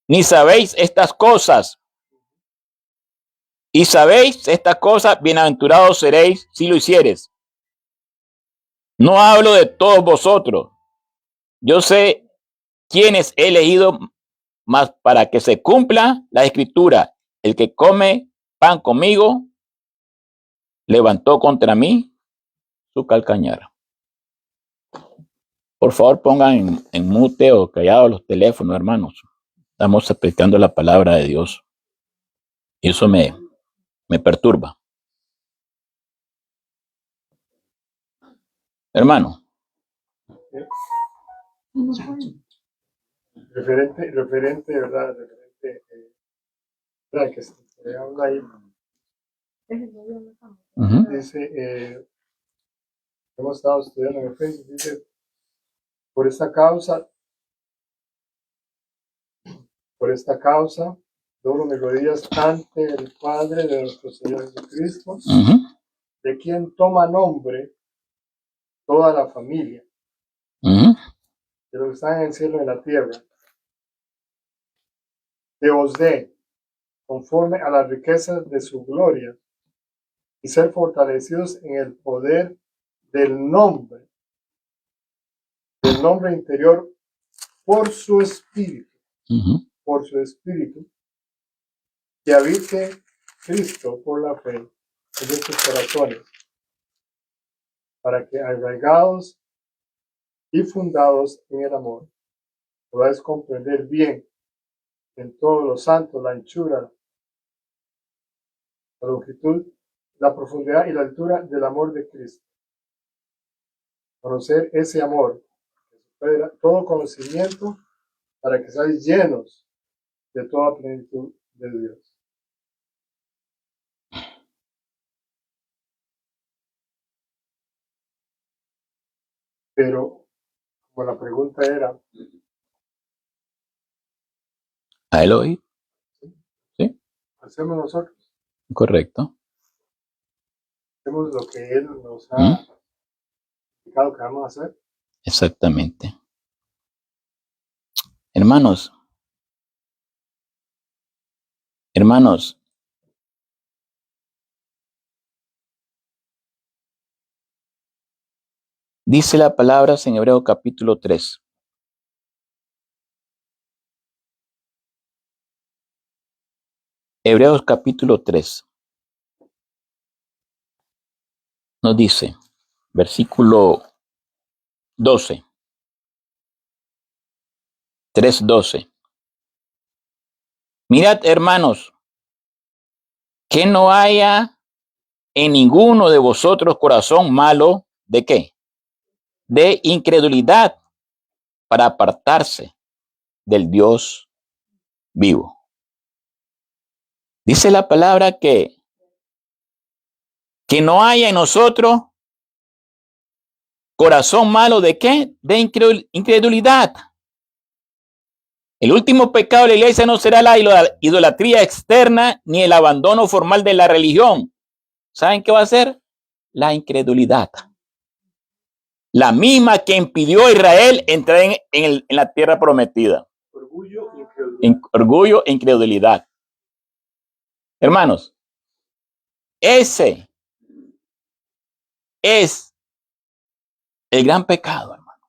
Ni sabéis estas cosas. Y sabéis estas cosas, bienaventurados seréis si lo hiciereis. No hablo de todos vosotros. Yo sé quiénes he elegido, mas para que se cumpla la escritura, el que come pan conmigo, levantó contra mí su calcañar. Por favor, pongan en mute o callado los teléfonos, hermanos. Estamos explicando la palabra de Dios. Y eso me perturba. Hermano. Referente, ¿verdad? Referente, que se habla ahí. Dice, hemos estado estudiando en Efesios, dice, por esta causa, doblo mis rodillas ante el Padre de nuestro Señor Jesucristo, de quien toma nombre toda la familia, de los que están en el cielo y en la tierra, que os dé, conforme a las riquezas de su gloria, y ser fortalecidos en el poder del nombre interior por su espíritu, que habite Cristo por la fe en nuestros corazones, para que arraigados y fundados en el amor, podáis comprender bien en todos los santos la anchura, la longitud, la profundidad y la altura del amor de Cristo. Conocer ese amor, que supera todo conocimiento, para que seáis llenos de toda plenitud de Dios. Pero, como la pregunta era, ¿a él oí? ¿Sí? ¿hacemos nosotros? Correcto. ¿Hacemos lo que Él nos ha indicado que vamos a hacer? Exactamente. Hermanos, dice la palabra en Hebreos capítulo 3. Hebreos capítulo 3. Nos dice, versículo 12. 3:12. Mirad, hermanos, que no haya en ninguno de vosotros corazón malo, ¿de qué? De incredulidad, para apartarse del Dios vivo. Dice la palabra que no haya en nosotros corazón malo, ¿de qué? De incredulidad. El último pecado de la iglesia no será la idolatría externa ni el abandono formal de la religión. ¿Saben qué va a ser? La incredulidad. La misma que impidió a Israel entrar en la tierra prometida. Orgullo e incredulidad. Hermanos, ese es el gran pecado, hermano.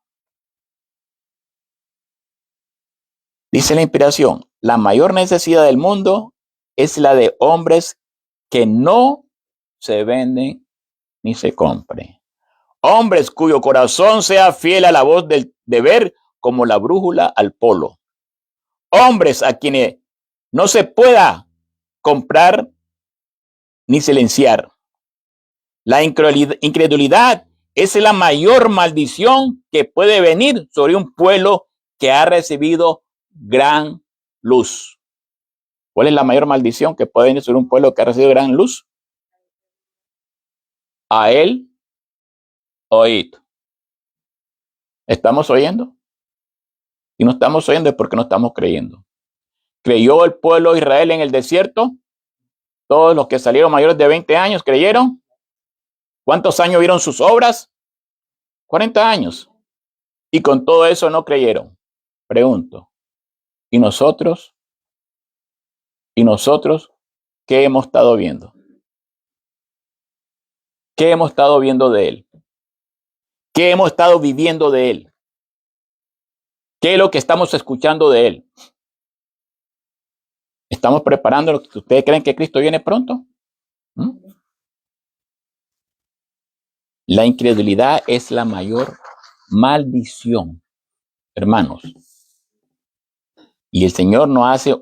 Dice la inspiración, la mayor necesidad del mundo es la de hombres que no se venden ni se compren. Hombres cuyo corazón sea fiel a la voz del deber como la brújula al polo. Hombres a quienes no se pueda comprar ni silenciar. La incredulidad es la mayor maldición que puede venir sobre un pueblo que ha recibido gran luz. ¿Cuál es la mayor maldición que puede venir sobre un pueblo que ha recibido gran luz? A él oíd. ¿Estamos oyendo? Y no estamos oyendo es porque no estamos creyendo. ¿Creyó el pueblo de Israel en el desierto? Todos los que salieron mayores de 20 años creyeron. ¿Cuántos años vieron sus obras? 40 años. Y con todo eso no creyeron. Pregunto, ¿y nosotros? ¿Y nosotros qué hemos estado viendo? ¿Qué hemos estado viendo de él? ¿Qué hemos estado viviendo de él? ¿Qué es lo que estamos escuchando de él? ¿Estamos preparando lo que ustedes creen que Cristo viene pronto? ¿Mm? La incredulidad es la mayor maldición, hermanos. Y el Señor nos hace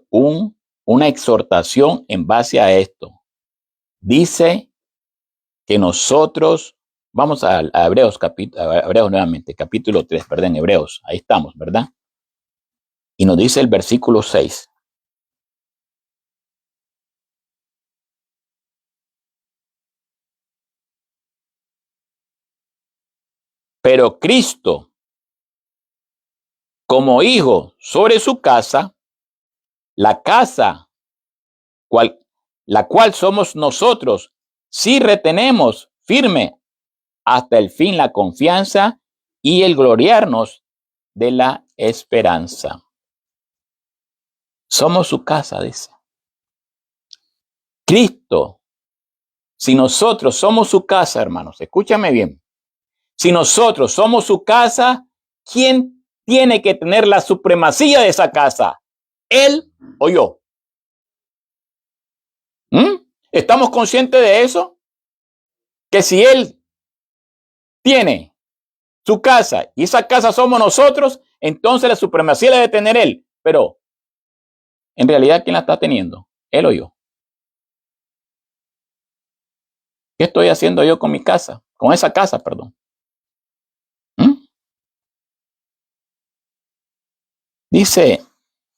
una exhortación en base a esto. Dice que nosotros, vamos a Hebreos, Hebreos nuevamente, capítulo 3, perdón, Hebreos, ahí estamos, ¿verdad? Y nos dice el versículo 6. Pero Cristo, como hijo sobre su casa, la casa, la cual somos nosotros, si retenemos firme hasta el fin la confianza y el gloriarnos de la esperanza. Somos su casa, dice. Cristo, si nosotros somos su casa, hermanos, escúchame bien. Si nosotros somos su casa, ¿quién tiene que tener la supremacía de esa casa? ¿Él o yo? ¿Estamos conscientes de eso? Que si Él tiene su casa y esa casa somos nosotros, entonces la supremacía la debe tener Él. Pero, en realidad, ¿quién la está teniendo? ¿Él o yo? ¿Qué estoy haciendo yo con mi casa? Con esa casa, perdón. Dice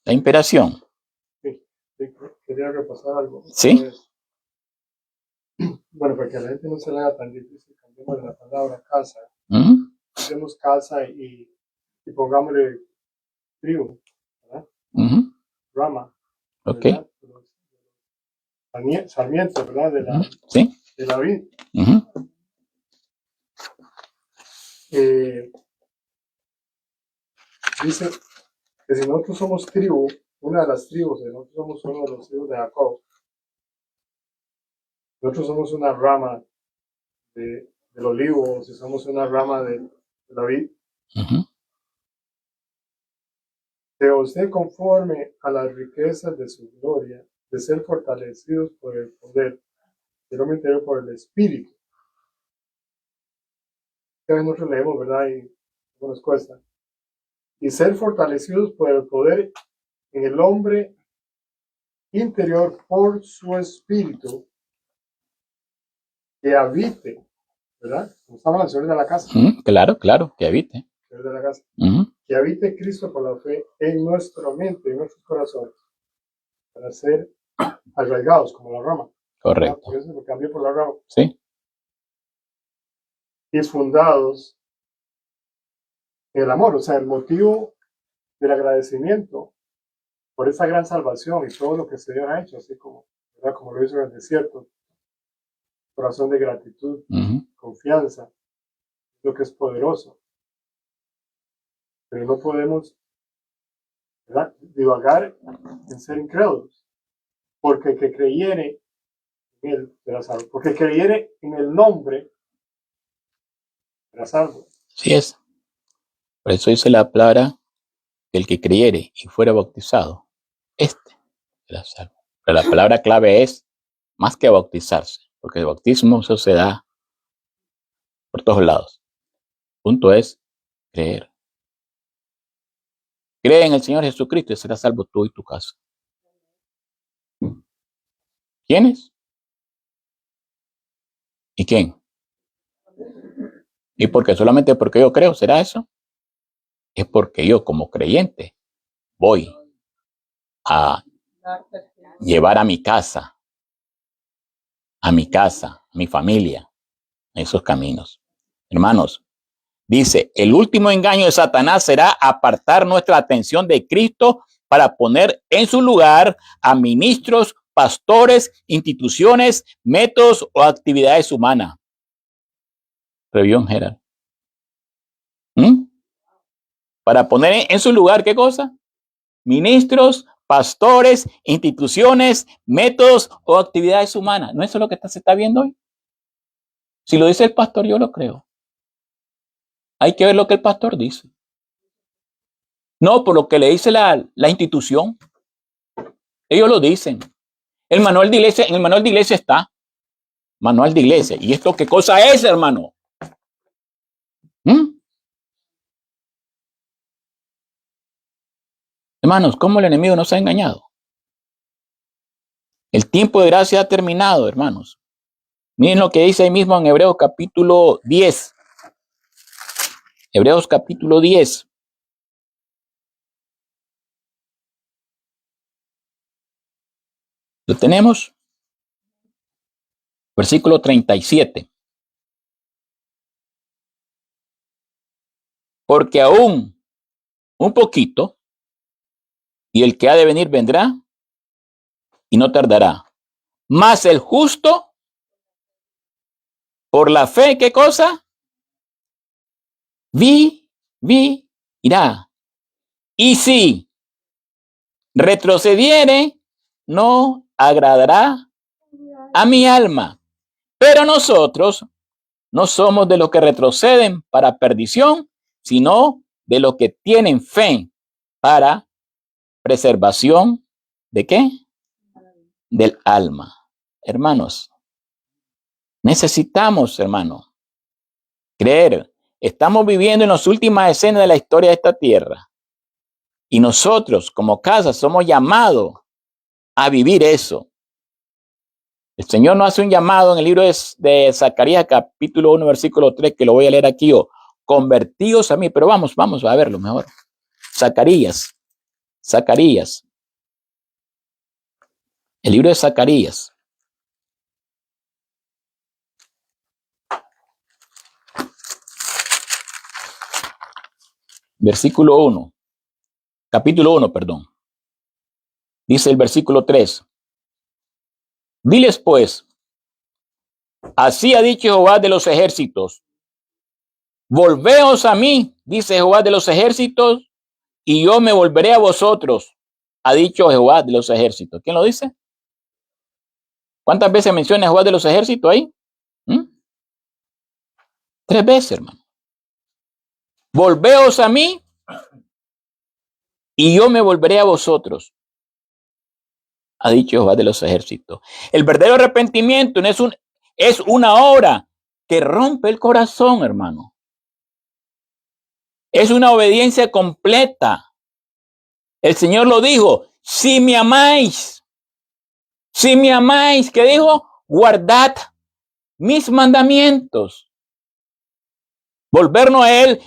la inspiración. Sí, quería repasar algo. ¿Sí? Bueno, porque a la gente no se le haga tan difícil, cambiemos la palabra casa. Hacemos casa y pongámosle trigo, ¿verdad? Rama. Ok. ¿Verdad? Sarmiento, ¿verdad? Sí. De la vid. Dice que si nosotros somos tribu, una de las tribus, nosotros somos uno de los hijos de Jacob, nosotros somos una rama del olivo, si somos una rama de la vid, sea usted conforme a las riquezas de su gloria, de ser fortalecidos por el poder del hombre interior por el Espíritu. Cada vez nosotros leemos, ¿verdad? Y nos cuesta. y ser fortalecidos por el poder en el hombre interior por su espíritu que habite, ¿verdad? Como estamos en el Señor de la casa. Claro, claro, que habite. Señor de la casa. Ujú. Que habite Cristo por la fe en nuestra mente, en nuestros corazones, para ser arraigados como la rama. Correcto. Por eso lo cambié por la rama. Sí. Y fundados en el amor, o sea, el motivo del agradecimiento por esa gran salvación y todo lo que el Señor ha hecho, así como, ¿verdad? Como lo hizo en el desierto. Corazón de gratitud, confianza, lo que es poderoso. Pero no podemos, ¿verdad?, divagar en ser incrédulos, porque el que creyere en él será salvo, porque creyere en el nombre será salvo. Así es. Por eso dice la palabra que el que creyere y fuera bautizado, este será salvo. Pero la palabra clave es más que bautizarse, porque el bautismo eso se da por todos lados. El punto es creer. Cree en el Señor Jesucristo y serás salvo tú y tu casa. ¿Quiénes? ¿Y quién? ¿Y por qué? Solamente porque yo creo, ¿será eso? Es porque yo como creyente voy a llevar a mi casa, a mi familia, en esos caminos. Hermanos, dice, el último engaño de Satanás será apartar nuestra atención de Cristo para poner en su lugar a ministros, pastores, instituciones, métodos o actividades humanas. Revión Gerald. Para poner en su lugar, ¿qué cosa? Ministros, pastores, instituciones, métodos o actividades humanas. ¿No es eso lo que se está viendo hoy? Si lo dice el pastor, yo lo creo. Hay que ver lo que el pastor dice. No, por lo que le dice la institución. Ellos lo dicen. El manual de iglesia, en el manual de iglesia está. Manual de iglesia. ¿Y esto qué cosa es, hermano? Hermanos, ¿cómo el enemigo nos ha engañado? El tiempo de gracia ha terminado, hermanos. Miren lo que dice ahí mismo en Hebreos capítulo 10. Hebreos capítulo 10. ¿Lo tenemos? Versículo 37. Porque aún un poquito, y el que ha de venir vendrá, y no tardará. Mas el justo, por la fe, ¿qué cosa? Irá. Y si retrocediere, no agradará a mi alma. Pero nosotros no somos de los que retroceden para perdición, sino de los que tienen fe para preservación ¿de qué? Del alma. Hermanos, necesitamos, hermano, creer. Estamos viviendo en las últimas escenas de la historia de esta tierra. Y nosotros, como casa, somos llamados a vivir eso. El Señor nos hace un llamado en el libro de Zacarías, capítulo 1, versículo 3, que lo voy a leer aquí. Convertíos a mí. Pero vamos a verlo mejor. Zacarías. El libro de Zacarías. Versículo 1. Capítulo 1, perdón. Dice el versículo 3. Diles pues, así ha dicho Jehová de los ejércitos. Volveos a mí, dice Jehová de los ejércitos, y yo me volveré a vosotros, ha dicho Jehová de los ejércitos. ¿Quién lo dice? ¿Cuántas veces menciona Jehová de los ejércitos ahí? 3 veces, hermano. Volveos a mí, y yo me volveré a vosotros, ha dicho Jehová de los ejércitos. El verdadero arrepentimiento es una obra que rompe el corazón, hermano. Es una obediencia completa. El Señor lo dijo, si me amáis, ¿qué dijo? Guardad mis mandamientos. Volvernos a Él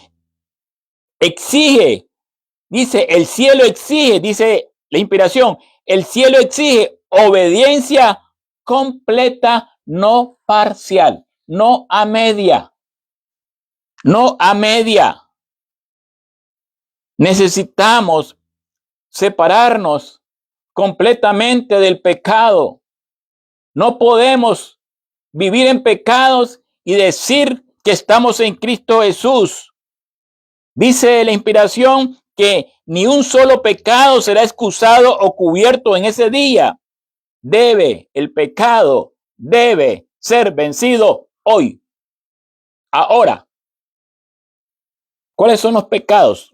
exige, dice, el cielo exige, dice la inspiración, el cielo exige obediencia completa, no parcial, no a media, no a media. Necesitamos separarnos completamente del pecado. No podemos vivir en pecados y decir que estamos en Cristo Jesús. Dice la inspiración que ni un solo pecado será excusado o cubierto en ese día. El pecado debe ser vencido hoy, ahora. ¿Cuáles son los pecados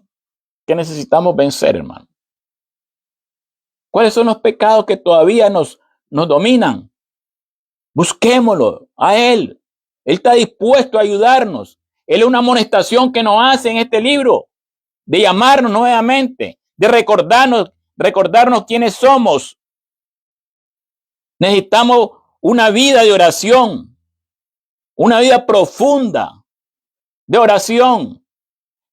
que necesitamos vencer, hermano? ¿Cuáles son los pecados que todavía nos dominan? Busquémoslo a Él. Él está dispuesto a ayudarnos. Él es una amonestación que nos hace en este libro, de llamarnos nuevamente, de recordarnos quiénes somos. Necesitamos una vida de oración, una vida profunda de oración.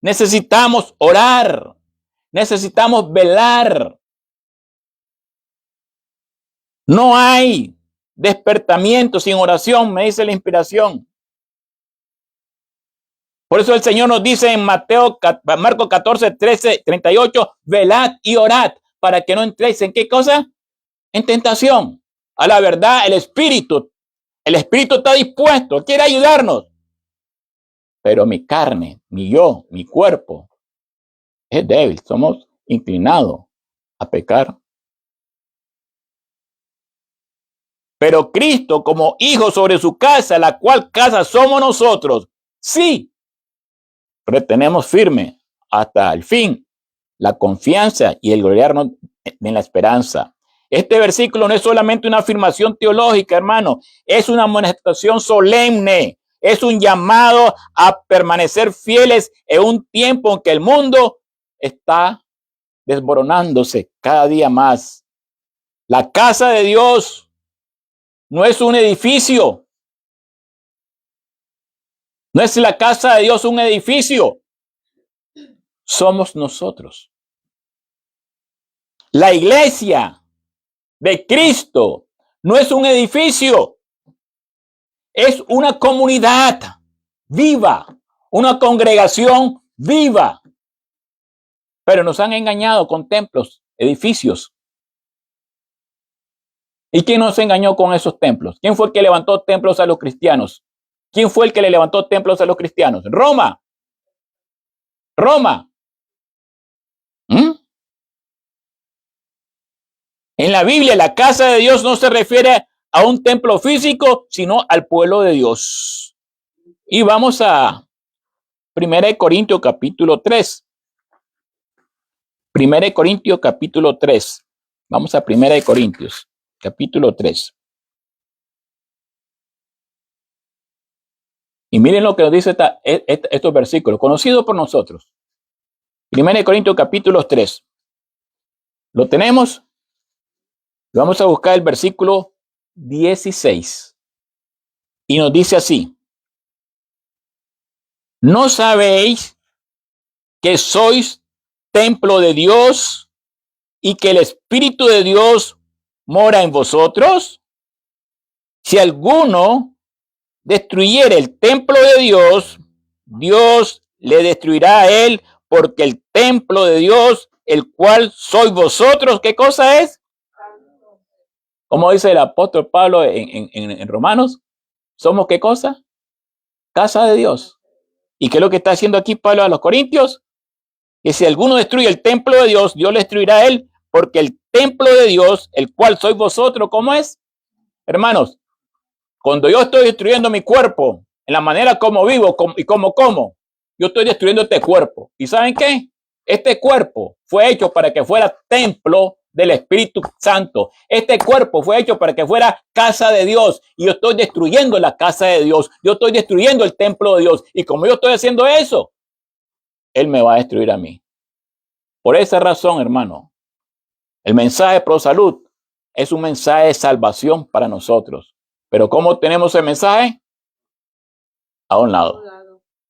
Necesitamos orar, necesitamos velar. No hay despertamiento sin oración, me dice la inspiración. Por eso el Señor nos dice en Marcos 14, 13, 38, velad y orad para que no entréis en ¿qué cosa? En tentación. A la verdad, el Espíritu está dispuesto, quiere ayudarnos. Pero mi carne, mi cuerpo es débil, somos inclinados a pecar. Pero Cristo como hijo sobre su casa, la cual casa somos nosotros, sí, retenemos firme hasta el fin la confianza y el gloriarnos en la esperanza. Este versículo no es solamente una afirmación teológica, hermano, es una amonestación solemne, es un llamado a permanecer fieles en un tiempo en que el mundo está desboronándose cada día más. La casa de Dios no es un edificio. No es la casa de Dios un edificio. Somos nosotros. La iglesia de Cristo no es un edificio. Es una comunidad viva, una congregación viva. Pero nos han engañado con templos, edificios. ¿Y quién nos engañó con esos templos? ¿Quién fue el que levantó templos a los cristianos? ¿Quién fue el que le levantó templos a los cristianos? Roma. En la Biblia, la casa de Dios no se refiere a un templo físico, sino al pueblo de Dios. Y vamos a 1 Corintios capítulo 3. 1 Corintios capítulo 3. Vamos a 1 Corintios capítulo 3. Y miren lo que nos dice estos versículos, conocidos por nosotros. 1 Corintios capítulo 3. ¿Lo tenemos? Vamos a buscar el versículo 16. Y nos dice así. ¿No sabéis que sois templo de Dios y que el Espíritu de Dios mora en vosotros? Si alguno destruyere el templo de Dios, Dios le destruirá a él, porque el templo de Dios, el cual sois vosotros, ¿qué cosa es? Como dice el apóstol Pablo en Romanos, ¿somos qué cosa? Casa de Dios. ¿Y qué es lo que está haciendo aquí Pablo a los Corintios? Que si alguno destruye el templo de Dios, Dios le destruirá a él, porque el templo de Dios, el cual sois vosotros, ¿cómo es? Hermanos, cuando yo estoy destruyendo mi cuerpo, en la manera como vivo y como como, yo estoy destruyendo este cuerpo. ¿Y saben qué? Este cuerpo fue hecho para que fuera templo del Espíritu Santo. Este cuerpo fue hecho para que fuera casa de Dios. Y yo estoy destruyendo la casa de Dios. Yo estoy destruyendo el templo de Dios. Y como yo estoy haciendo eso, Él me va a destruir a mí. Por esa razón, hermano, el mensaje pro salud es un mensaje de salvación para nosotros. Pero ¿cómo tenemos el mensaje? A un lado.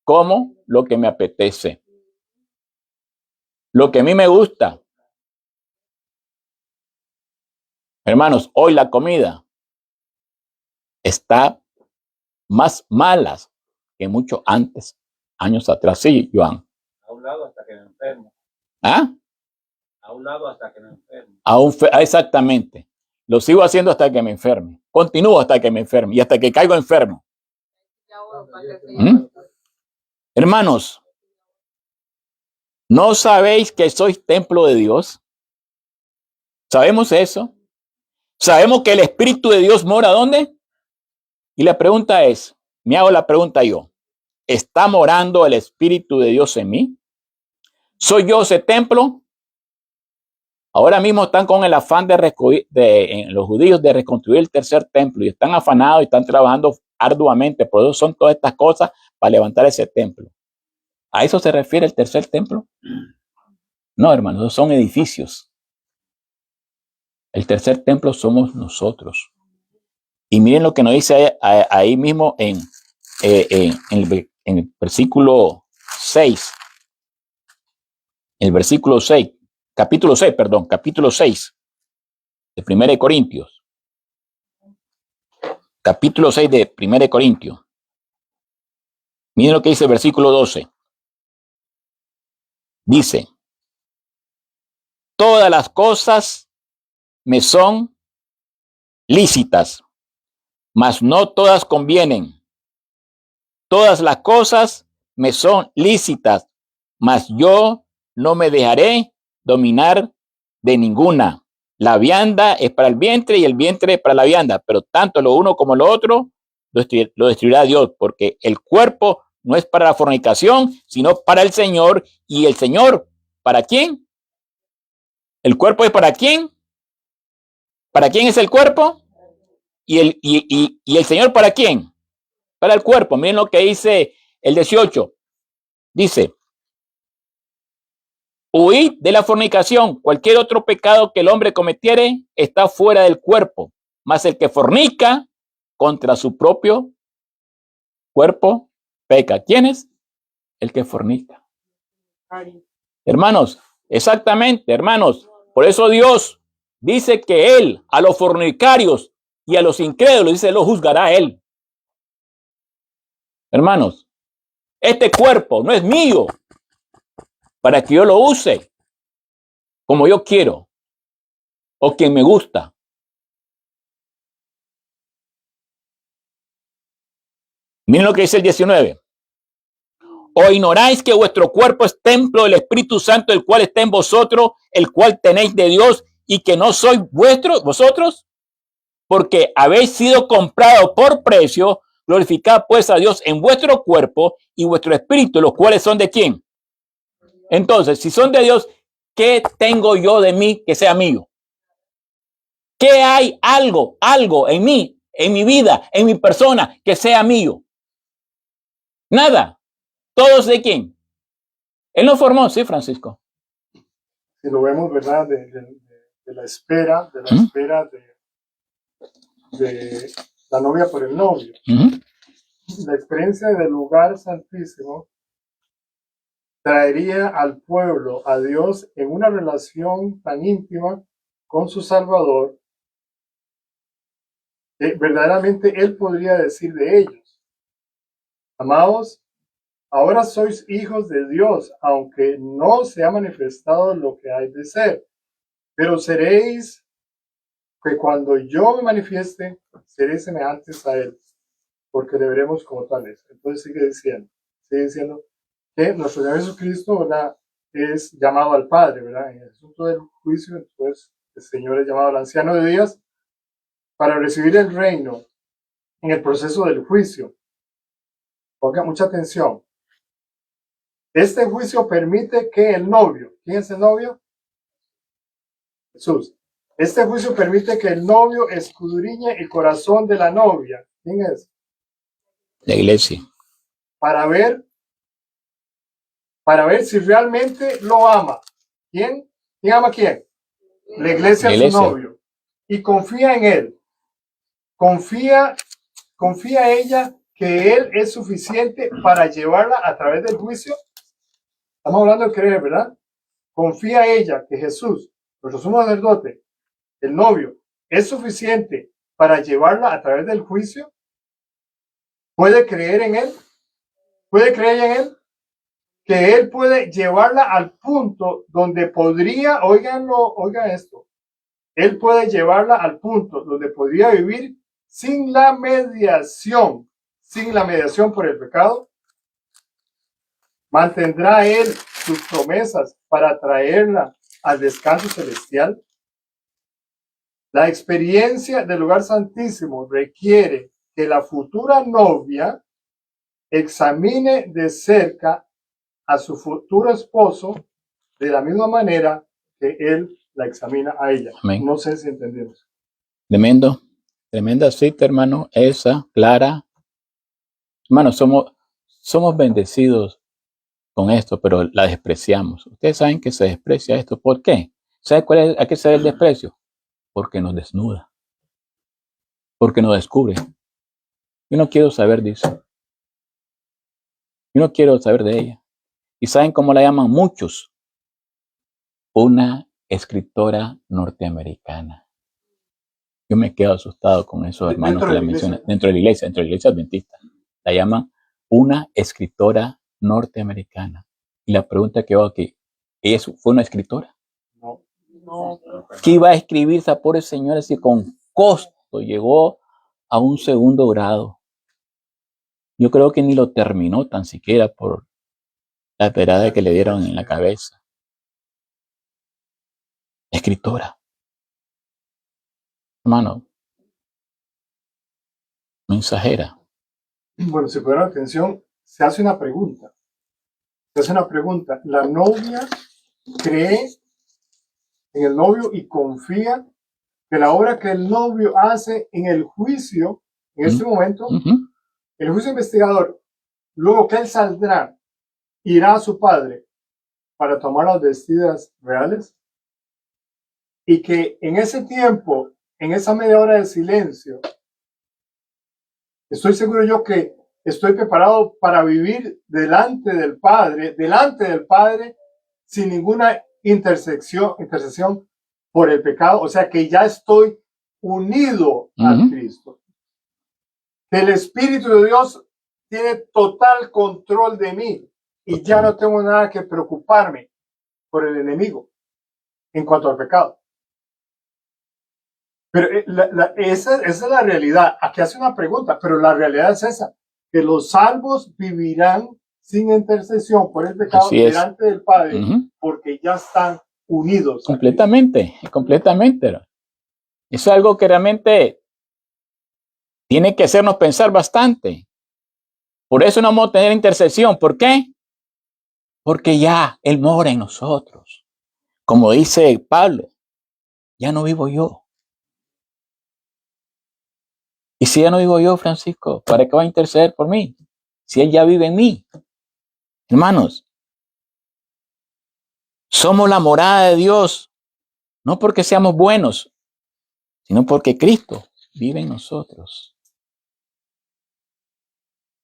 ¿Cómo? Lo que me apetece. Lo que a mí me gusta. Hermanos, hoy la comida está más malas que mucho antes, años atrás. Sí, Joan. A un lado hasta que me enfermo. ¿Ah? A un lado hasta que me enfermo. Exactamente. Lo sigo haciendo hasta que me enferme. Continúo hasta que me enferme y hasta que caigo enfermo. ¿Mm? Hermanos, ¿no sabéis que sois templo de Dios? ¿Sabemos eso? ¿Sabemos que el Espíritu de Dios mora dónde? Y la pregunta es, me hago la pregunta yo, ¿está morando el Espíritu de Dios en mí? ¿Soy yo ese templo? Ahora mismo están con el afán en los judíos de reconstruir el tercer templo y están afanados y están trabajando arduamente. Por eso son todas estas cosas para levantar ese templo. ¿A eso se refiere el tercer templo? No, hermanos, esos son edificios. El tercer templo somos nosotros. Y miren lo que nos dice ahí mismo en el versículo 6. El versículo 6. Capítulo 6 de 1 Corintios. Capítulo 6 de 1 Corintios. Miren lo que dice el versículo 12. Dice, todas las cosas me son lícitas, mas no todas convienen. Todas las cosas me son lícitas, mas yo no me dejaré dominar de ninguna. La vianda es para el vientre y el vientre es para la vianda, pero tanto lo uno como lo otro lo destruirá Dios, porque el cuerpo no es para la fornicación, sino para el Señor, y el Señor, ¿para quién? ¿El cuerpo es para quién? ¿Para quién es el cuerpo? ¿Y el Señor para quién? Para el cuerpo. Miren lo que dice el 18. Dice, huid de la fornicación. Cualquier otro pecado que el hombre cometiere está fuera del cuerpo, mas el que fornica contra su propio cuerpo peca. ¿Quién es? El que fornica. Hermanos, exactamente, hermanos. Por eso Dios dice que Él a los fornicarios y a los incrédulos, dice, lo juzgará a Él. Hermanos, este cuerpo no es mío para que yo lo use como yo quiero o quien me gusta. Miren lo que dice el 19. ¿O ignoráis que vuestro cuerpo es templo del Espíritu Santo, el cual está en vosotros, el cual tenéis de Dios, y que no sois vosotros? Porque habéis sido comprados por precio. Glorificad pues a Dios en vuestro cuerpo y vuestro espíritu, los cuales son de quién. Entonces, si son de Dios, ¿qué tengo yo de mí que sea mío? ¿Qué hay algo en mí, en mi vida, en mi persona que sea mío? Nada. ¿Todos de quién? Él nos formó, sí, Francisco. Si lo vemos, ¿verdad? De la espera, de la novia por el novio. La experiencia del lugar santísimo traería al pueblo, a Dios, en una relación tan íntima con su Salvador, que verdaderamente Él podría decir de ellos, amados, ahora sois hijos de Dios, aunque no se ha manifestado lo que hay de ser, pero seréis, que cuando yo me manifieste, seréis semejantes a Él, porque le veremos como tales. Entonces sigue diciendo que nuestro Señor Jesucristo, ¿verdad?, es llamado al Padre, ¿verdad? En el asunto del juicio, entonces el Señor es llamado al anciano de días para recibir el reino en el proceso del juicio. Ponga mucha atención. Este juicio permite que el novio, ¿quién es el novio? Jesús. Este juicio permite que el novio escudriñe el corazón de la novia. ¿Quién es? La iglesia. Para ver para ver si realmente lo ama. ¿Quién? ¿Quién ama a quién? La iglesia, La a su iglesia. novio. Y confía en él. Confía ella que él es suficiente para llevarla a través del juicio. Estamos hablando de creer, ¿verdad? Confía ella que Jesús, nuestro sumo sacerdote, el novio, es suficiente para llevarla a través del juicio. ¿Puede creer en él? ¿Puede creer en él? Que él puede llevarla al punto donde podría, oigan esto, él puede llevarla al punto donde podría vivir sin la mediación por el pecado. ¿Mantendrá él sus promesas para traerla al descanso celestial? La experiencia del lugar santísimo requiere que la futura novia examine de cerca a su futuro esposo de la misma manera que él la examina a ella. Amén. No sé si entendemos. Tremendo. Tremenda cita, hermano. Esa, clara. Hermano, somos bendecidos con esto, pero la despreciamos. Ustedes saben que se desprecia esto. ¿Por qué? ¿Sabe a qué se debe el desprecio? Porque nos desnuda. Porque nos descubre. Yo no quiero saber de eso. Yo no quiero saber de ella. ¿Y saben cómo la llaman muchos? Una escritora norteamericana. Yo me quedo asustado con esos hermanos que la mencionan. Dentro de la iglesia adventista. La llaman una escritora norteamericana. Y la pregunta que hago aquí, ¿ella fue una escritora? No. ¿Qué iba a escribir esa pobre señora si con costo llegó a un segundo grado? Yo creo que ni lo terminó tan siquiera por la pedrada que le dieron en la cabeza. Escritora. Hermano, mensajera. Bueno, si pusieron atención, se hace una pregunta. La novia cree en el novio y confía que la obra que el novio hace en el juicio, en este momento, el juicio investigador, luego que él saldrá, irá a su padre para tomar las vestidas reales, y que en ese tiempo, en esa media hora de silencio, estoy seguro yo que estoy preparado para vivir delante del Padre, sin ninguna intercesión por el pecado, o sea que ya estoy unido a Cristo. Que el Espíritu de Dios tiene total control de mí y ya no tengo nada que preocuparme por el enemigo en cuanto al pecado. Pero esa es la realidad. Aquí hace una pregunta, pero la realidad es esa, que los salvos vivirán sin intercesión por el pecado delante del Padre, porque ya están unidos. Completamente. Eso es algo que realmente tiene que hacernos pensar bastante. Por eso no vamos a tener intercesión. ¿Por qué? Porque ya Él mora en nosotros. Como dice Pablo, ya no vivo yo. Y si ya no vivo yo, Francisco, ¿para qué va a interceder por mí? Si Él ya vive en mí. Hermanos, somos la morada de Dios, no porque seamos buenos, sino porque Cristo vive en nosotros.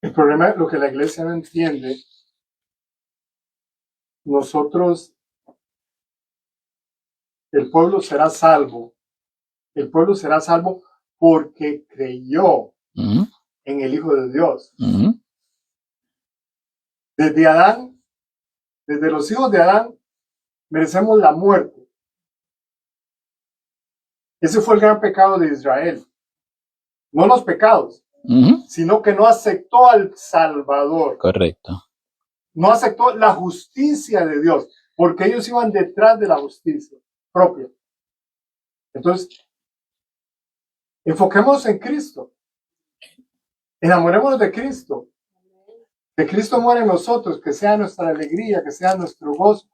El problema es lo que la iglesia no entiende. Nosotros, el pueblo será salvo. El pueblo será salvo porque creyó en el Hijo de Dios. Desde Adán, desde los hijos de Adán, merecemos la muerte. Ese fue el gran pecado de Israel. No los pecados, sino que no aceptó al Salvador. Correcto. No aceptó la justicia de Dios, porque ellos iban detrás de la justicia propia. Entonces, enfoquémonos en Cristo. Enamorémonos de Cristo. Que Cristo muera en nosotros, que sea nuestra alegría, que sea nuestro gozo.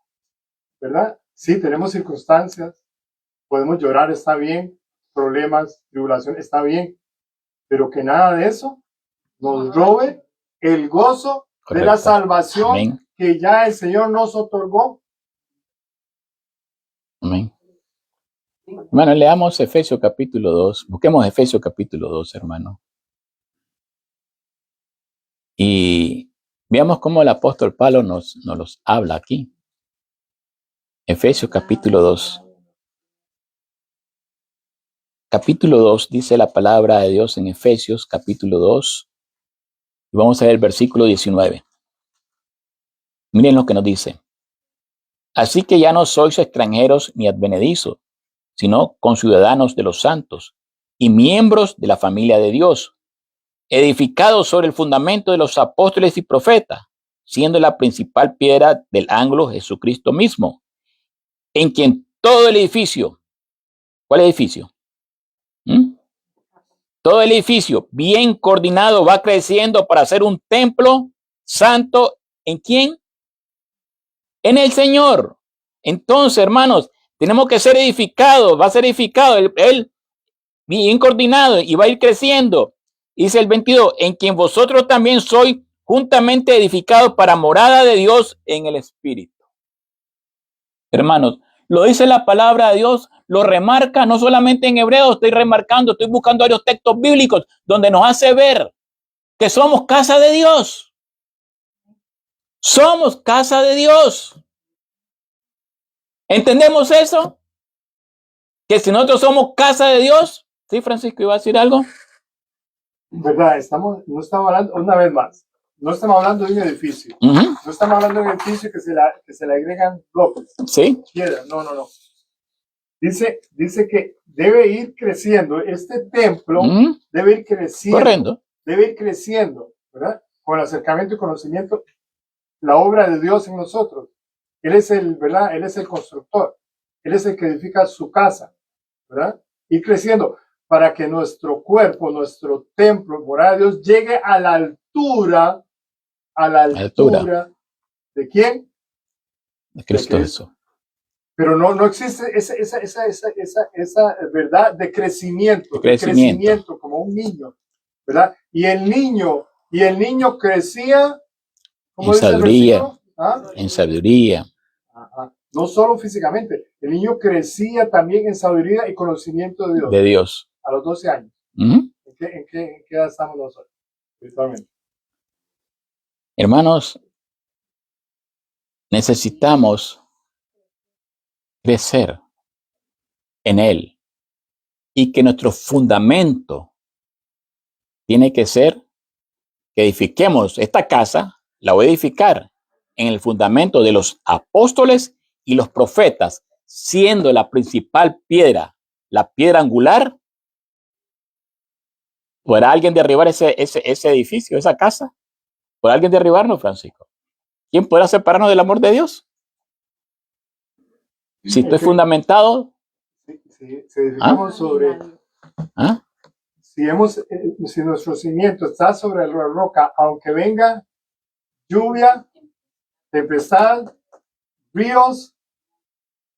¿Verdad? Sí, tenemos circunstancias, podemos llorar, está bien, problemas, tribulación, está bien, pero que nada de eso nos robe el gozo de la salvación que ya el Señor nos otorgó. Amén. Hermano, leamos Efesios capítulo 2. Busquemos Efesios capítulo 2, hermano. Y veamos cómo el apóstol Pablo nos los habla aquí. Efesios capítulo 2. Capítulo 2 dice la palabra de Dios en Efesios capítulo 2. Y vamos a ver el versículo 19. Miren lo que nos dice. Así que ya no sois extranjeros ni advenedizos, sino conciudadanos de los santos y miembros de la familia de Dios, edificados sobre el fundamento de los apóstoles y profetas, siendo la principal piedra del ángulo Jesucristo mismo, en quien todo el edificio, ¿cuál edificio? Todo el edificio bien coordinado va creciendo para ser un templo santo. ¿En quién? En el Señor. Entonces, hermanos, tenemos que ser edificados, va a ser edificado, él bien coordinado y va a ir creciendo. Dice el 22, en quien vosotros también sois juntamente edificados para morada de Dios en el Espíritu. Hermanos, lo dice la palabra de Dios, lo remarca no solamente en hebreo, estoy remarcando, estoy buscando varios textos bíblicos donde nos hace ver que somos casa de Dios. Somos casa de Dios. ¿Entendemos eso? Que si nosotros somos casa de Dios, ¿sí, Francisco, iba a decir algo? ¿Verdad? No estamos hablando, una vez más, no estamos hablando de un edificio. No estamos hablando de un edificio que se le agregan bloques. Sí. Piedra. No. Dice que debe ir creciendo. Este templo debe ir creciendo. Correcto. Debe ir creciendo, ¿verdad? Con el acercamiento y conocimiento, la obra de Dios en nosotros. Él es ¿verdad? Él es el constructor. Él es el que edifica su casa, ¿verdad? Ir creciendo para que nuestro cuerpo, nuestro templo, morada de Dios, llegue a la altura, ¿de quién? De Cristo Jesús. Pero no existe esa verdad de crecimiento, como un niño, ¿verdad? Y el niño crecía en sabiduría, en sabiduría. Ajá. No solo físicamente, el niño crecía también en sabiduría y conocimiento de Dios. De Dios. A los 12 años. ¿En qué edad estamos nosotros? Virtualmente. Hermanos, necesitamos crecer en Él y que nuestro fundamento tiene que ser que edifiquemos esta casa, la voy a edificar en el fundamento de los apóstoles y los profetas, siendo la principal piedra, la piedra angular. ¿Podrá alguien derribar ese edificio, esa casa? ¿Podrá alguien derribarnos, Francisco? ¿Quién podrá separarnos del amor de Dios? Si estoy fundamentado. Si edificamos sobre. Si nuestro cimiento está sobre la roca, aunque venga lluvia, tempestad, ríos,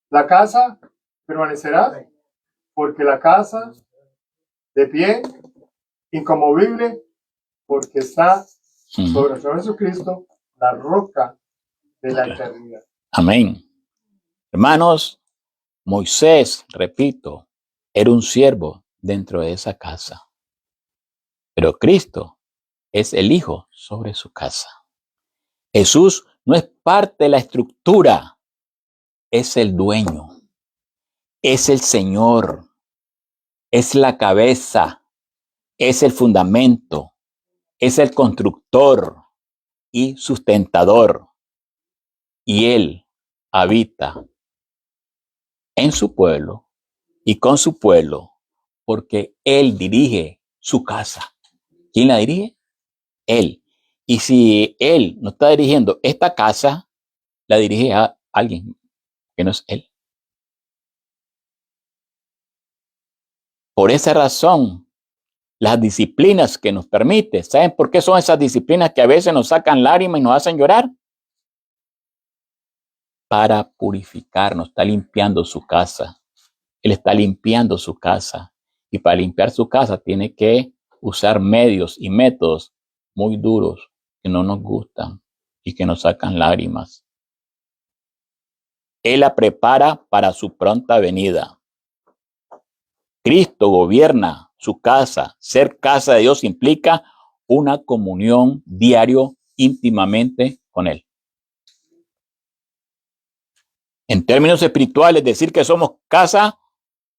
la casa permanecerá, porque la casa de pie, inconmovible, porque está sobre el Señor Jesucristo, la roca de la eternidad. Amén. Hermanos, Moisés, repito, era un siervo dentro de esa casa, pero Cristo es el Hijo sobre su casa. Jesús no es parte de la estructura, es el dueño, es el Señor, es la cabeza, es el fundamento, es el constructor y sustentador. Y Él habita en su pueblo y con su pueblo, porque Él dirige su casa. ¿Quién la dirige? Él. Y si Él no está dirigiendo esta casa, la dirige a alguien que no es Él. Por esa razón, las disciplinas que nos permite, ¿saben por qué son esas disciplinas que a veces nos sacan lágrimas y nos hacen llorar? Para purificarnos, está limpiando su casa. Él está limpiando su casa. Y para limpiar su casa tiene que usar medios y métodos muy duros que no nos gustan. y que nos sacan lágrimas. Él la prepara para su pronta venida. Cristo gobierna su casa. Ser casa de Dios implica una comunión diario íntimamente con Él. En términos espirituales, decir que somos casa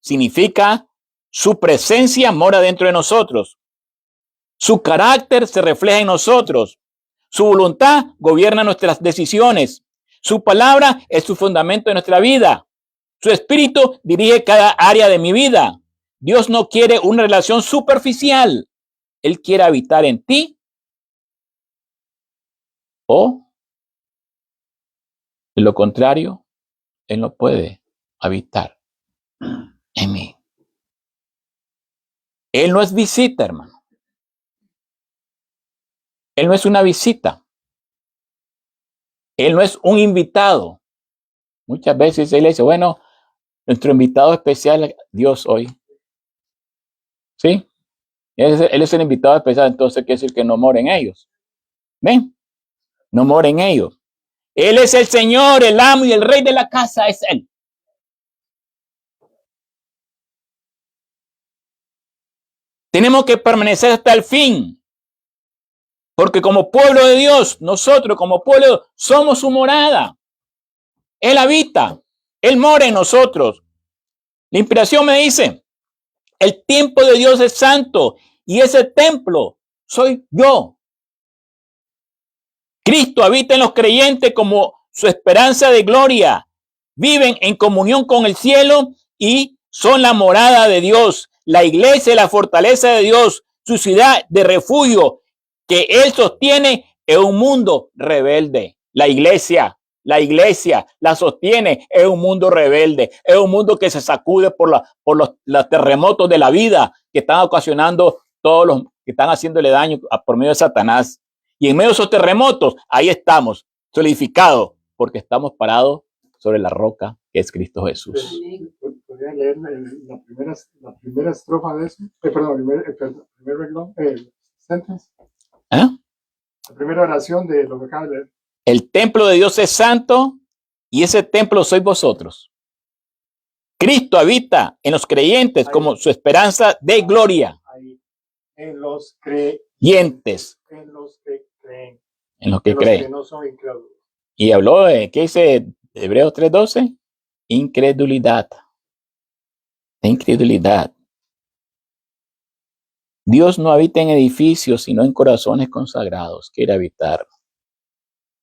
significa su presencia mora dentro de nosotros. Su carácter se refleja en nosotros. Su voluntad gobierna nuestras decisiones. Su palabra es su fundamento de nuestra vida. Su espíritu dirige cada área de mi vida. Dios no quiere una relación superficial. Él quiere habitar en ti o, de lo contrario, Él no puede habitar en mí. Él no es visita, hermano. Él no es una visita. Él no es un invitado. Muchas veces Él dice, bueno, nuestro invitado especial es Dios hoy. ¿Sí? Él es el invitado especial, entonces quiere decir que no mora en ellos. ¿Ven? No mora en ellos. Él es el Señor, el amo y el rey de la casa es Él. Tenemos que permanecer hasta el fin. Porque como pueblo de Dios, nosotros como pueblo somos su morada. Él habita, Él mora en nosotros. La inspiración me dice, el templo de Dios es santo y ese templo soy yo. Cristo habita en los creyentes como su esperanza de gloria. Viven en comunión con el cielo y son la morada de Dios. La iglesia es la fortaleza de Dios, su ciudad de refugio que Él sostiene en un mundo rebelde. La iglesia la sostiene en un mundo rebelde, es un mundo que se sacude por los terremotos de la vida que están ocasionando todos los que están haciéndole daño por medio de Satanás. Y en medio de esos terremotos, ahí estamos, solidificados, porque estamos parados sobre la roca que es Cristo Jesús. ¿Podría leer la primera estrofa de eso? Perdón, el primer renglón, sentence. ¿Eh? La primera oración de lo que acaba de leer. El templo de Dios es santo y ese templo sois vosotros. Cristo habita en los creyentes como su esperanza de gloria. Ahí. En los creyentes. En los que creen. En los que creen. Los que no son incrédulos. Y habló de, ¿qué dice Hebreos 3:12? Incredulidad. Incredulidad. Dios no habita en edificios, sino en corazones consagrados. Quiere habitar.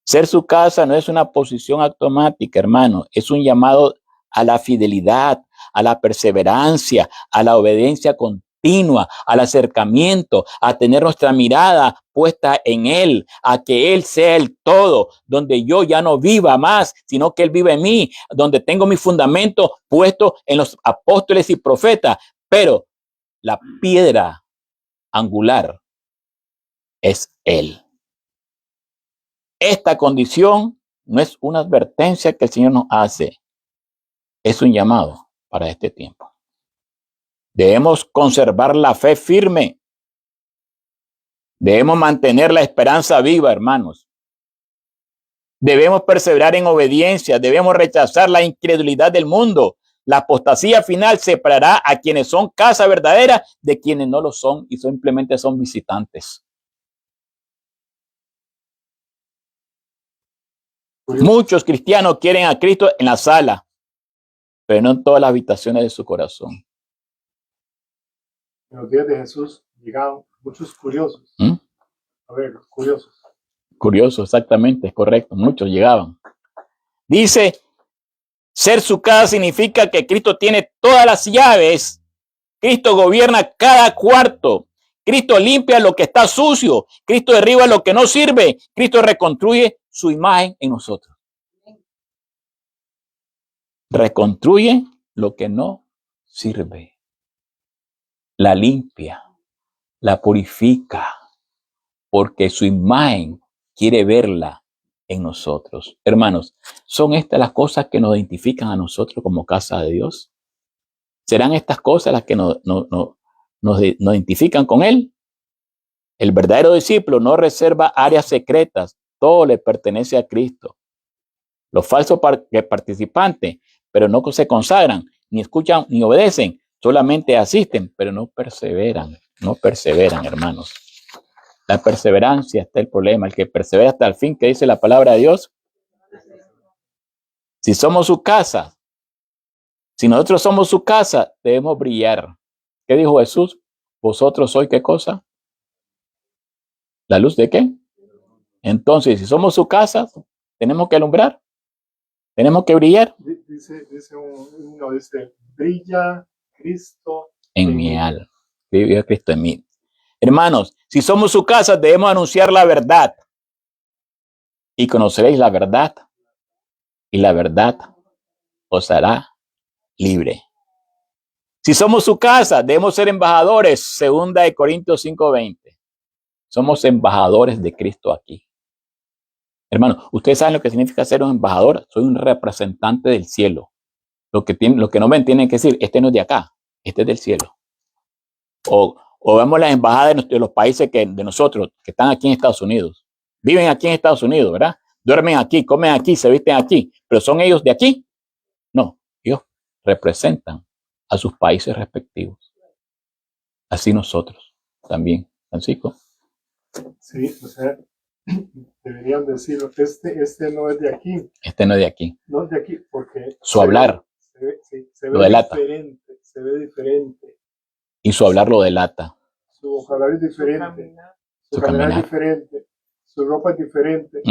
Ser su casa no es una posición automática, hermano. Es un llamado a la fidelidad, a la perseverancia, a la obediencia continua, al acercamiento, a tener nuestra mirada puesta en Él, a que Él sea el todo, donde yo ya no viva más, sino que Él vive en mí, donde tengo mi fundamento puesto en los apóstoles y profetas. Pero la piedra angular es Él. Esta condición no es una advertencia que el Señor nos hace, es un llamado para este tiempo. Debemos conservar la fe firme. Debemos mantener la esperanza viva, hermanos. Debemos perseverar en obediencia. Debemos rechazar la incredulidad del mundo. La apostasía final separará a quienes son casa verdadera de quienes no lo son y simplemente son visitantes. Muchos cristianos quieren a Cristo en la sala, pero no en todas las habitaciones de su corazón. En los días de Jesús llegaron muchos curiosos. A ver, curiosos. Curiosos, exactamente, es correcto. Muchos llegaban. Dice, ser su casa significa que Cristo tiene todas las llaves. Cristo gobierna cada cuarto. Cristo limpia lo que está sucio. Cristo derriba lo que no sirve. Cristo reconstruye su imagen en nosotros. Reconstruye lo que no sirve. La limpia, la purifica, porque su imagen quiere verla en nosotros. Hermanos, ¿son estas las cosas que nos identifican a nosotros como casa de Dios? ¿Serán estas cosas las que nos identifican con Él? El verdadero discípulo no reserva áreas secretas todo le pertenece a Cristo. Los falsos participantes, pero no se consagran, ni escuchan, ni obedecen, solamente asisten, pero no perseveran, hermanos. La perseverancia está el problema, el que persevera hasta el fin, que dice la palabra de Dios. Si somos su casa, si nosotros somos su casa, debemos brillar. ¿Qué dijo Jesús? ¿Vosotros sois qué cosa? ¿La luz de qué? Entonces, si somos su casa, tenemos que alumbrar, tenemos que brillar. Dice uno, dice, brilla Cristo En mi alma, brilla Cristo en mí. Hermanos, si somos su casa, debemos anunciar la verdad. Y conoceréis la verdad, y la verdad os hará libre. Si somos su casa, debemos ser embajadores, 2 Corintios 5:20. Somos embajadores de Cristo aquí. Hermano, ustedes saben lo que significa ser un embajador. Soy un representante del cielo. Lo que no ven tienen que decir, este no es de acá, este es del cielo. O vemos las embajadas de los países de nosotros, que están aquí en Estados Unidos. Viven aquí en Estados Unidos, ¿verdad? Duermen aquí, comen aquí, se visten aquí. ¿Pero son ellos de aquí? No, ellos representan a sus países respectivos. Así nosotros también, Francisco. Sí, o sea, deberían decirlo, este no es de aquí. Este no es de aquí. No es de aquí, porque su hablar se lo ve delata. diferente, se ve diferente. Y su hablar lo delata. Su vocabulario es diferente, su Su caminar es caminar. diferente, su ropa es diferente,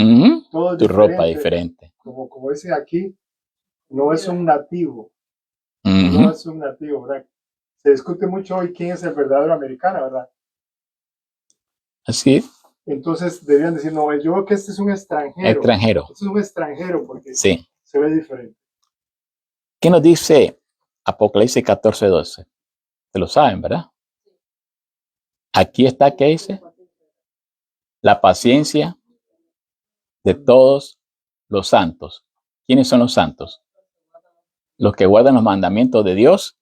todo es Tu diferente. ropa diferente. Como dice aquí, no es un nativo, no es un nativo, ¿verdad? Se discute mucho hoy quién es el verdadero americano, ¿verdad? Así es. Entonces deberían decir, no, yo creo que este es un extranjero. Extranjero. Este es un extranjero porque Sí. se ve diferente. ¿Qué nos dice Apocalipsis 14:12? Se lo saben, ¿verdad? Aquí está, ¿qué dice? La paciencia de todos los santos. ¿Quiénes son los santos? Los que guardan los mandamientos de Dios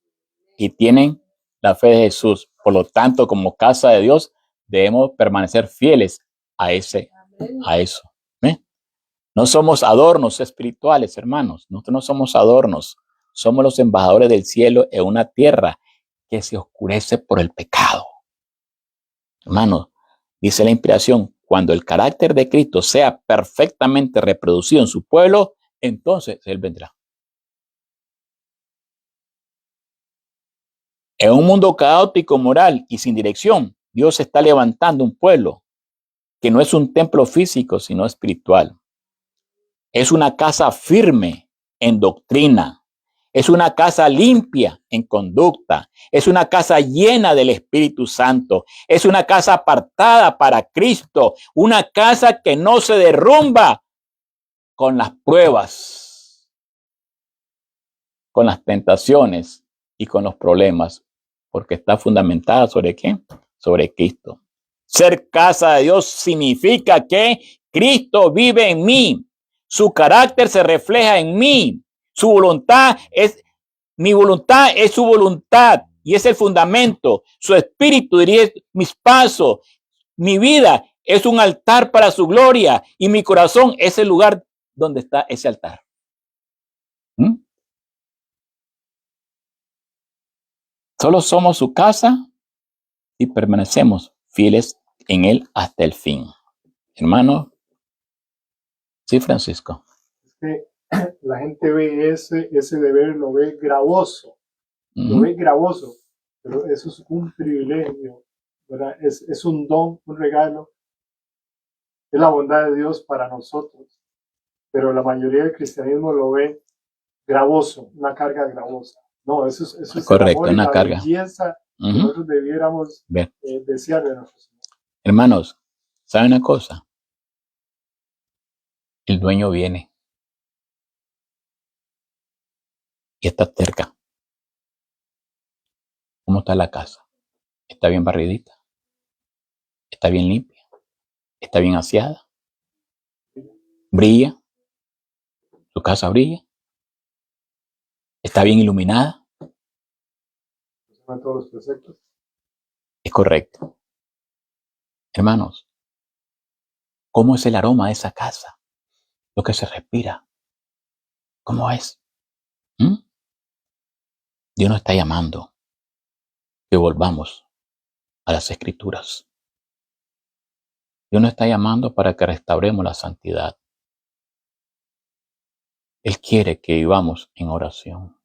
y tienen la fe de Jesús. Por lo tanto, como casa de Dios, debemos permanecer fieles a eso. ¿Ve? No somos adornos espirituales, hermanos. Nosotros no somos adornos. Somos los embajadores del cielo en una tierra que se oscurece por el pecado. Hermanos, dice la inspiración, cuando el carácter de Cristo sea perfectamente reproducido en su pueblo, entonces Él vendrá. En un mundo caótico, moral y sin dirección, Dios está levantando un pueblo que no es un templo físico, sino espiritual. Es una casa firme en doctrina. Es una casa limpia en conducta. Es una casa llena del Espíritu Santo. Es una casa apartada para Cristo. Una casa que no se derrumba con las pruebas, con las tentaciones y con los problemas, porque está fundamentada ¿sobre qué? Sobre Cristo. Ser casa de Dios significa que Cristo vive en mí. Su carácter se refleja en mí. Su voluntad es, mi voluntad es su voluntad y es el fundamento. Su espíritu dirige mis pasos. Mi vida es un altar para su gloria y mi corazón es el lugar donde está ese altar. Solo somos su casa y permanecemos fieles en él hasta el fin. Hermano, sí, Francisco. Es que la gente ve ese deber, lo ve gravoso, lo ve gravoso, pero eso es un privilegio, ¿verdad? Es un don, un regalo, es la bondad de Dios para nosotros, pero la mayoría del cristianismo lo ve gravoso, una carga gravosa. No, eso es correcto, el amor y una la carga. belleza que nosotros debiéramos desear de nuestro Señor. Hermanos, ¿saben una cosa? El dueño viene y está cerca. ¿Cómo está la casa? ¿Está bien barridita? ¿Está bien limpia? ¿Está bien aseada? ¿Brilla? ¿Tu casa brilla? ¿Está bien iluminada? ¿Son todos los preceptos? Es correcto. Hermanos, ¿Cómo es el aroma de esa casa? Lo que se respira. ¿Cómo es? Dios nos está llamando que volvamos a las Escrituras. Dios nos está llamando para que restauremos la santidad. Él quiere que vivamos en oración.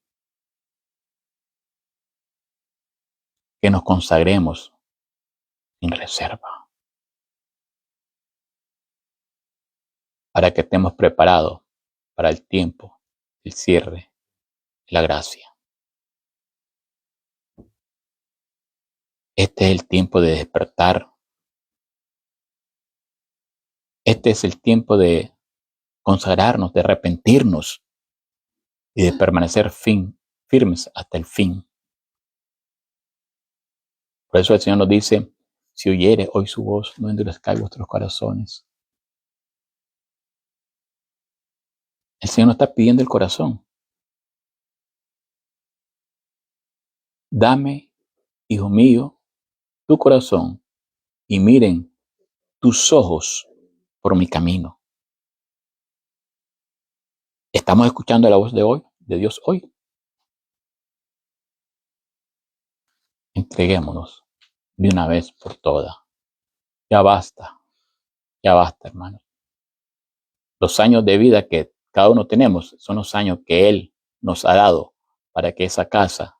Que nos consagremos sin reserva. Para que estemos preparados para el tiempo, el cierre, la gracia. Este es el tiempo de despertar. Este es el tiempo de consagrarnos, de arrepentirnos y de permanecer firmes hasta el fin. Por eso el Señor nos dice, si oyere hoy su voz, no endurezcáis vuestros corazones. El Señor nos está pidiendo el corazón. Dame, hijo mío, tu corazón y miren tus ojos por mi camino. ¿Estamos escuchando la voz de Dios hoy? Entreguémonos de una vez por todas. Ya basta, hermanos. Los años de vida que cada uno tenemos son los años que Él nos ha dado para que esa casa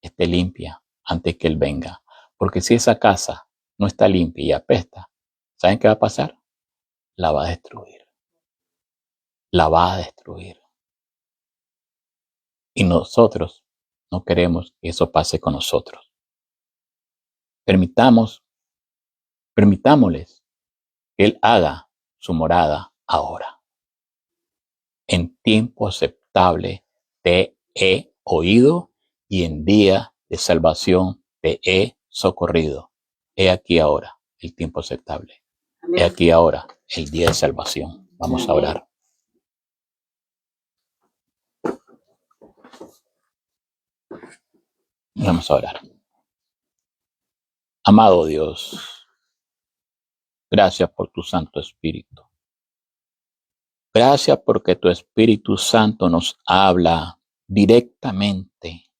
esté limpia antes que Él venga. Porque si esa casa no está limpia y apesta, ¿saben qué va a pasar? La va a destruir. La va a destruir. Y nosotros no queremos que eso pase con nosotros. Permitámosles que Él haga su morada ahora. En tiempo aceptable te he oído y en día de salvación te he socorrido. He aquí ahora el tiempo aceptable. Amén. He aquí ahora el día de salvación. Vamos a orar. Vamos a orar. Amado Dios, gracias por tu Santo Espíritu. Gracias porque tu Espíritu Santo nos habla directamente,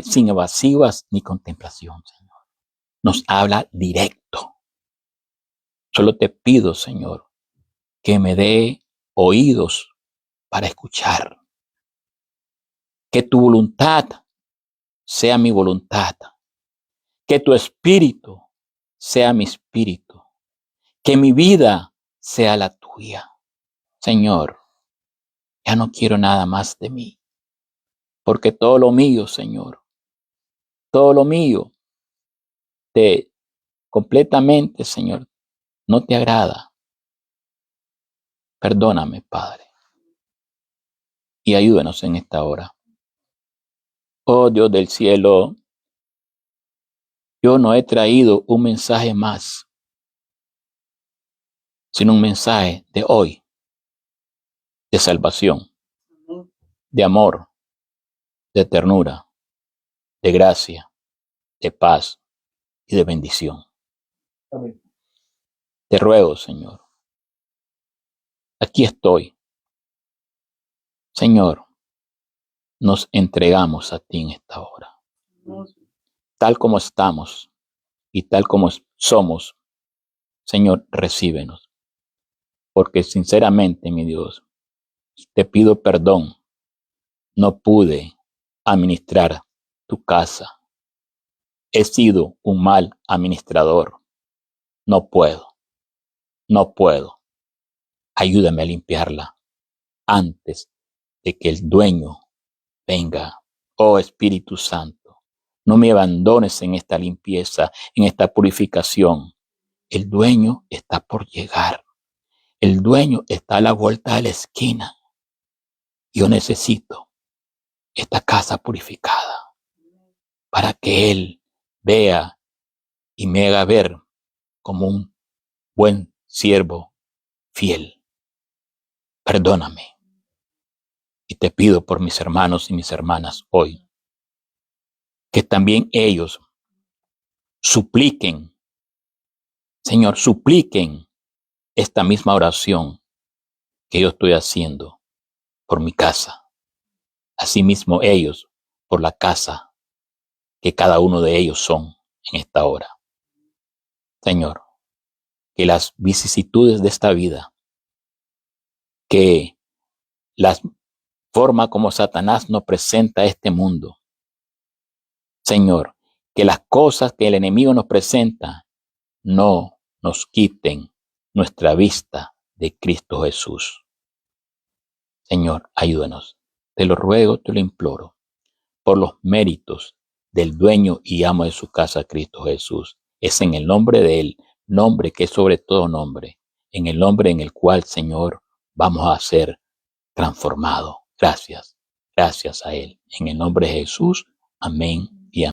sin evasivas ni contemplación, Señor. Nos habla directo. Solo te pido, Señor, que me dé oídos para escuchar. Que tu voluntad sea mi voluntad. Que tu espíritu sea mi espíritu. Que mi vida sea la tuya. Señor, ya no quiero nada más de mí. Porque todo lo mío, Señor, todo lo mío, completamente, Señor, no te agrada. Perdóname, Padre. Y ayúdanos en esta hora. Oh Dios del cielo, yo no he traído un mensaje más, sino un mensaje de hoy, de salvación, de amor, de ternura, de gracia, de paz y de bendición. Amén. Te ruego, Señor, aquí estoy. Señor, nos entregamos a ti en esta hora. Tal como estamos y tal como somos, Señor, recíbenos. Porque sinceramente, mi Dios, te pido perdón. No pude administrar tu casa. He sido un mal administrador. No puedo. Ayúdame a limpiarla antes de que el dueño venga. Oh Espíritu Santo, no me abandones en esta limpieza, en esta purificación. El dueño está por llegar. El dueño está a la vuelta de la esquina. Yo necesito esta casa purificada para que Él vea y me haga ver como un buen siervo fiel. Perdóname. Y te pido por mis hermanos y mis hermanas hoy, que también ellos supliquen, Señor, supliquen esta misma oración que yo estoy haciendo por mi casa. Asimismo ellos por la casa que cada uno de ellos son en esta hora. Señor, que las vicisitudes de esta vida, que las formas como Satanás nos presenta este mundo, Señor, que las cosas que el enemigo nos presenta no nos quiten nuestra vista de Cristo Jesús. Señor, ayúdanos. Te lo ruego, te lo imploro, por los méritos del dueño y amo de su casa, Cristo Jesús. Es en el nombre de Él, nombre que es sobre todo nombre, en el nombre en el cual, Señor, vamos a ser transformados. Gracias a Él. En el nombre de Jesús, amén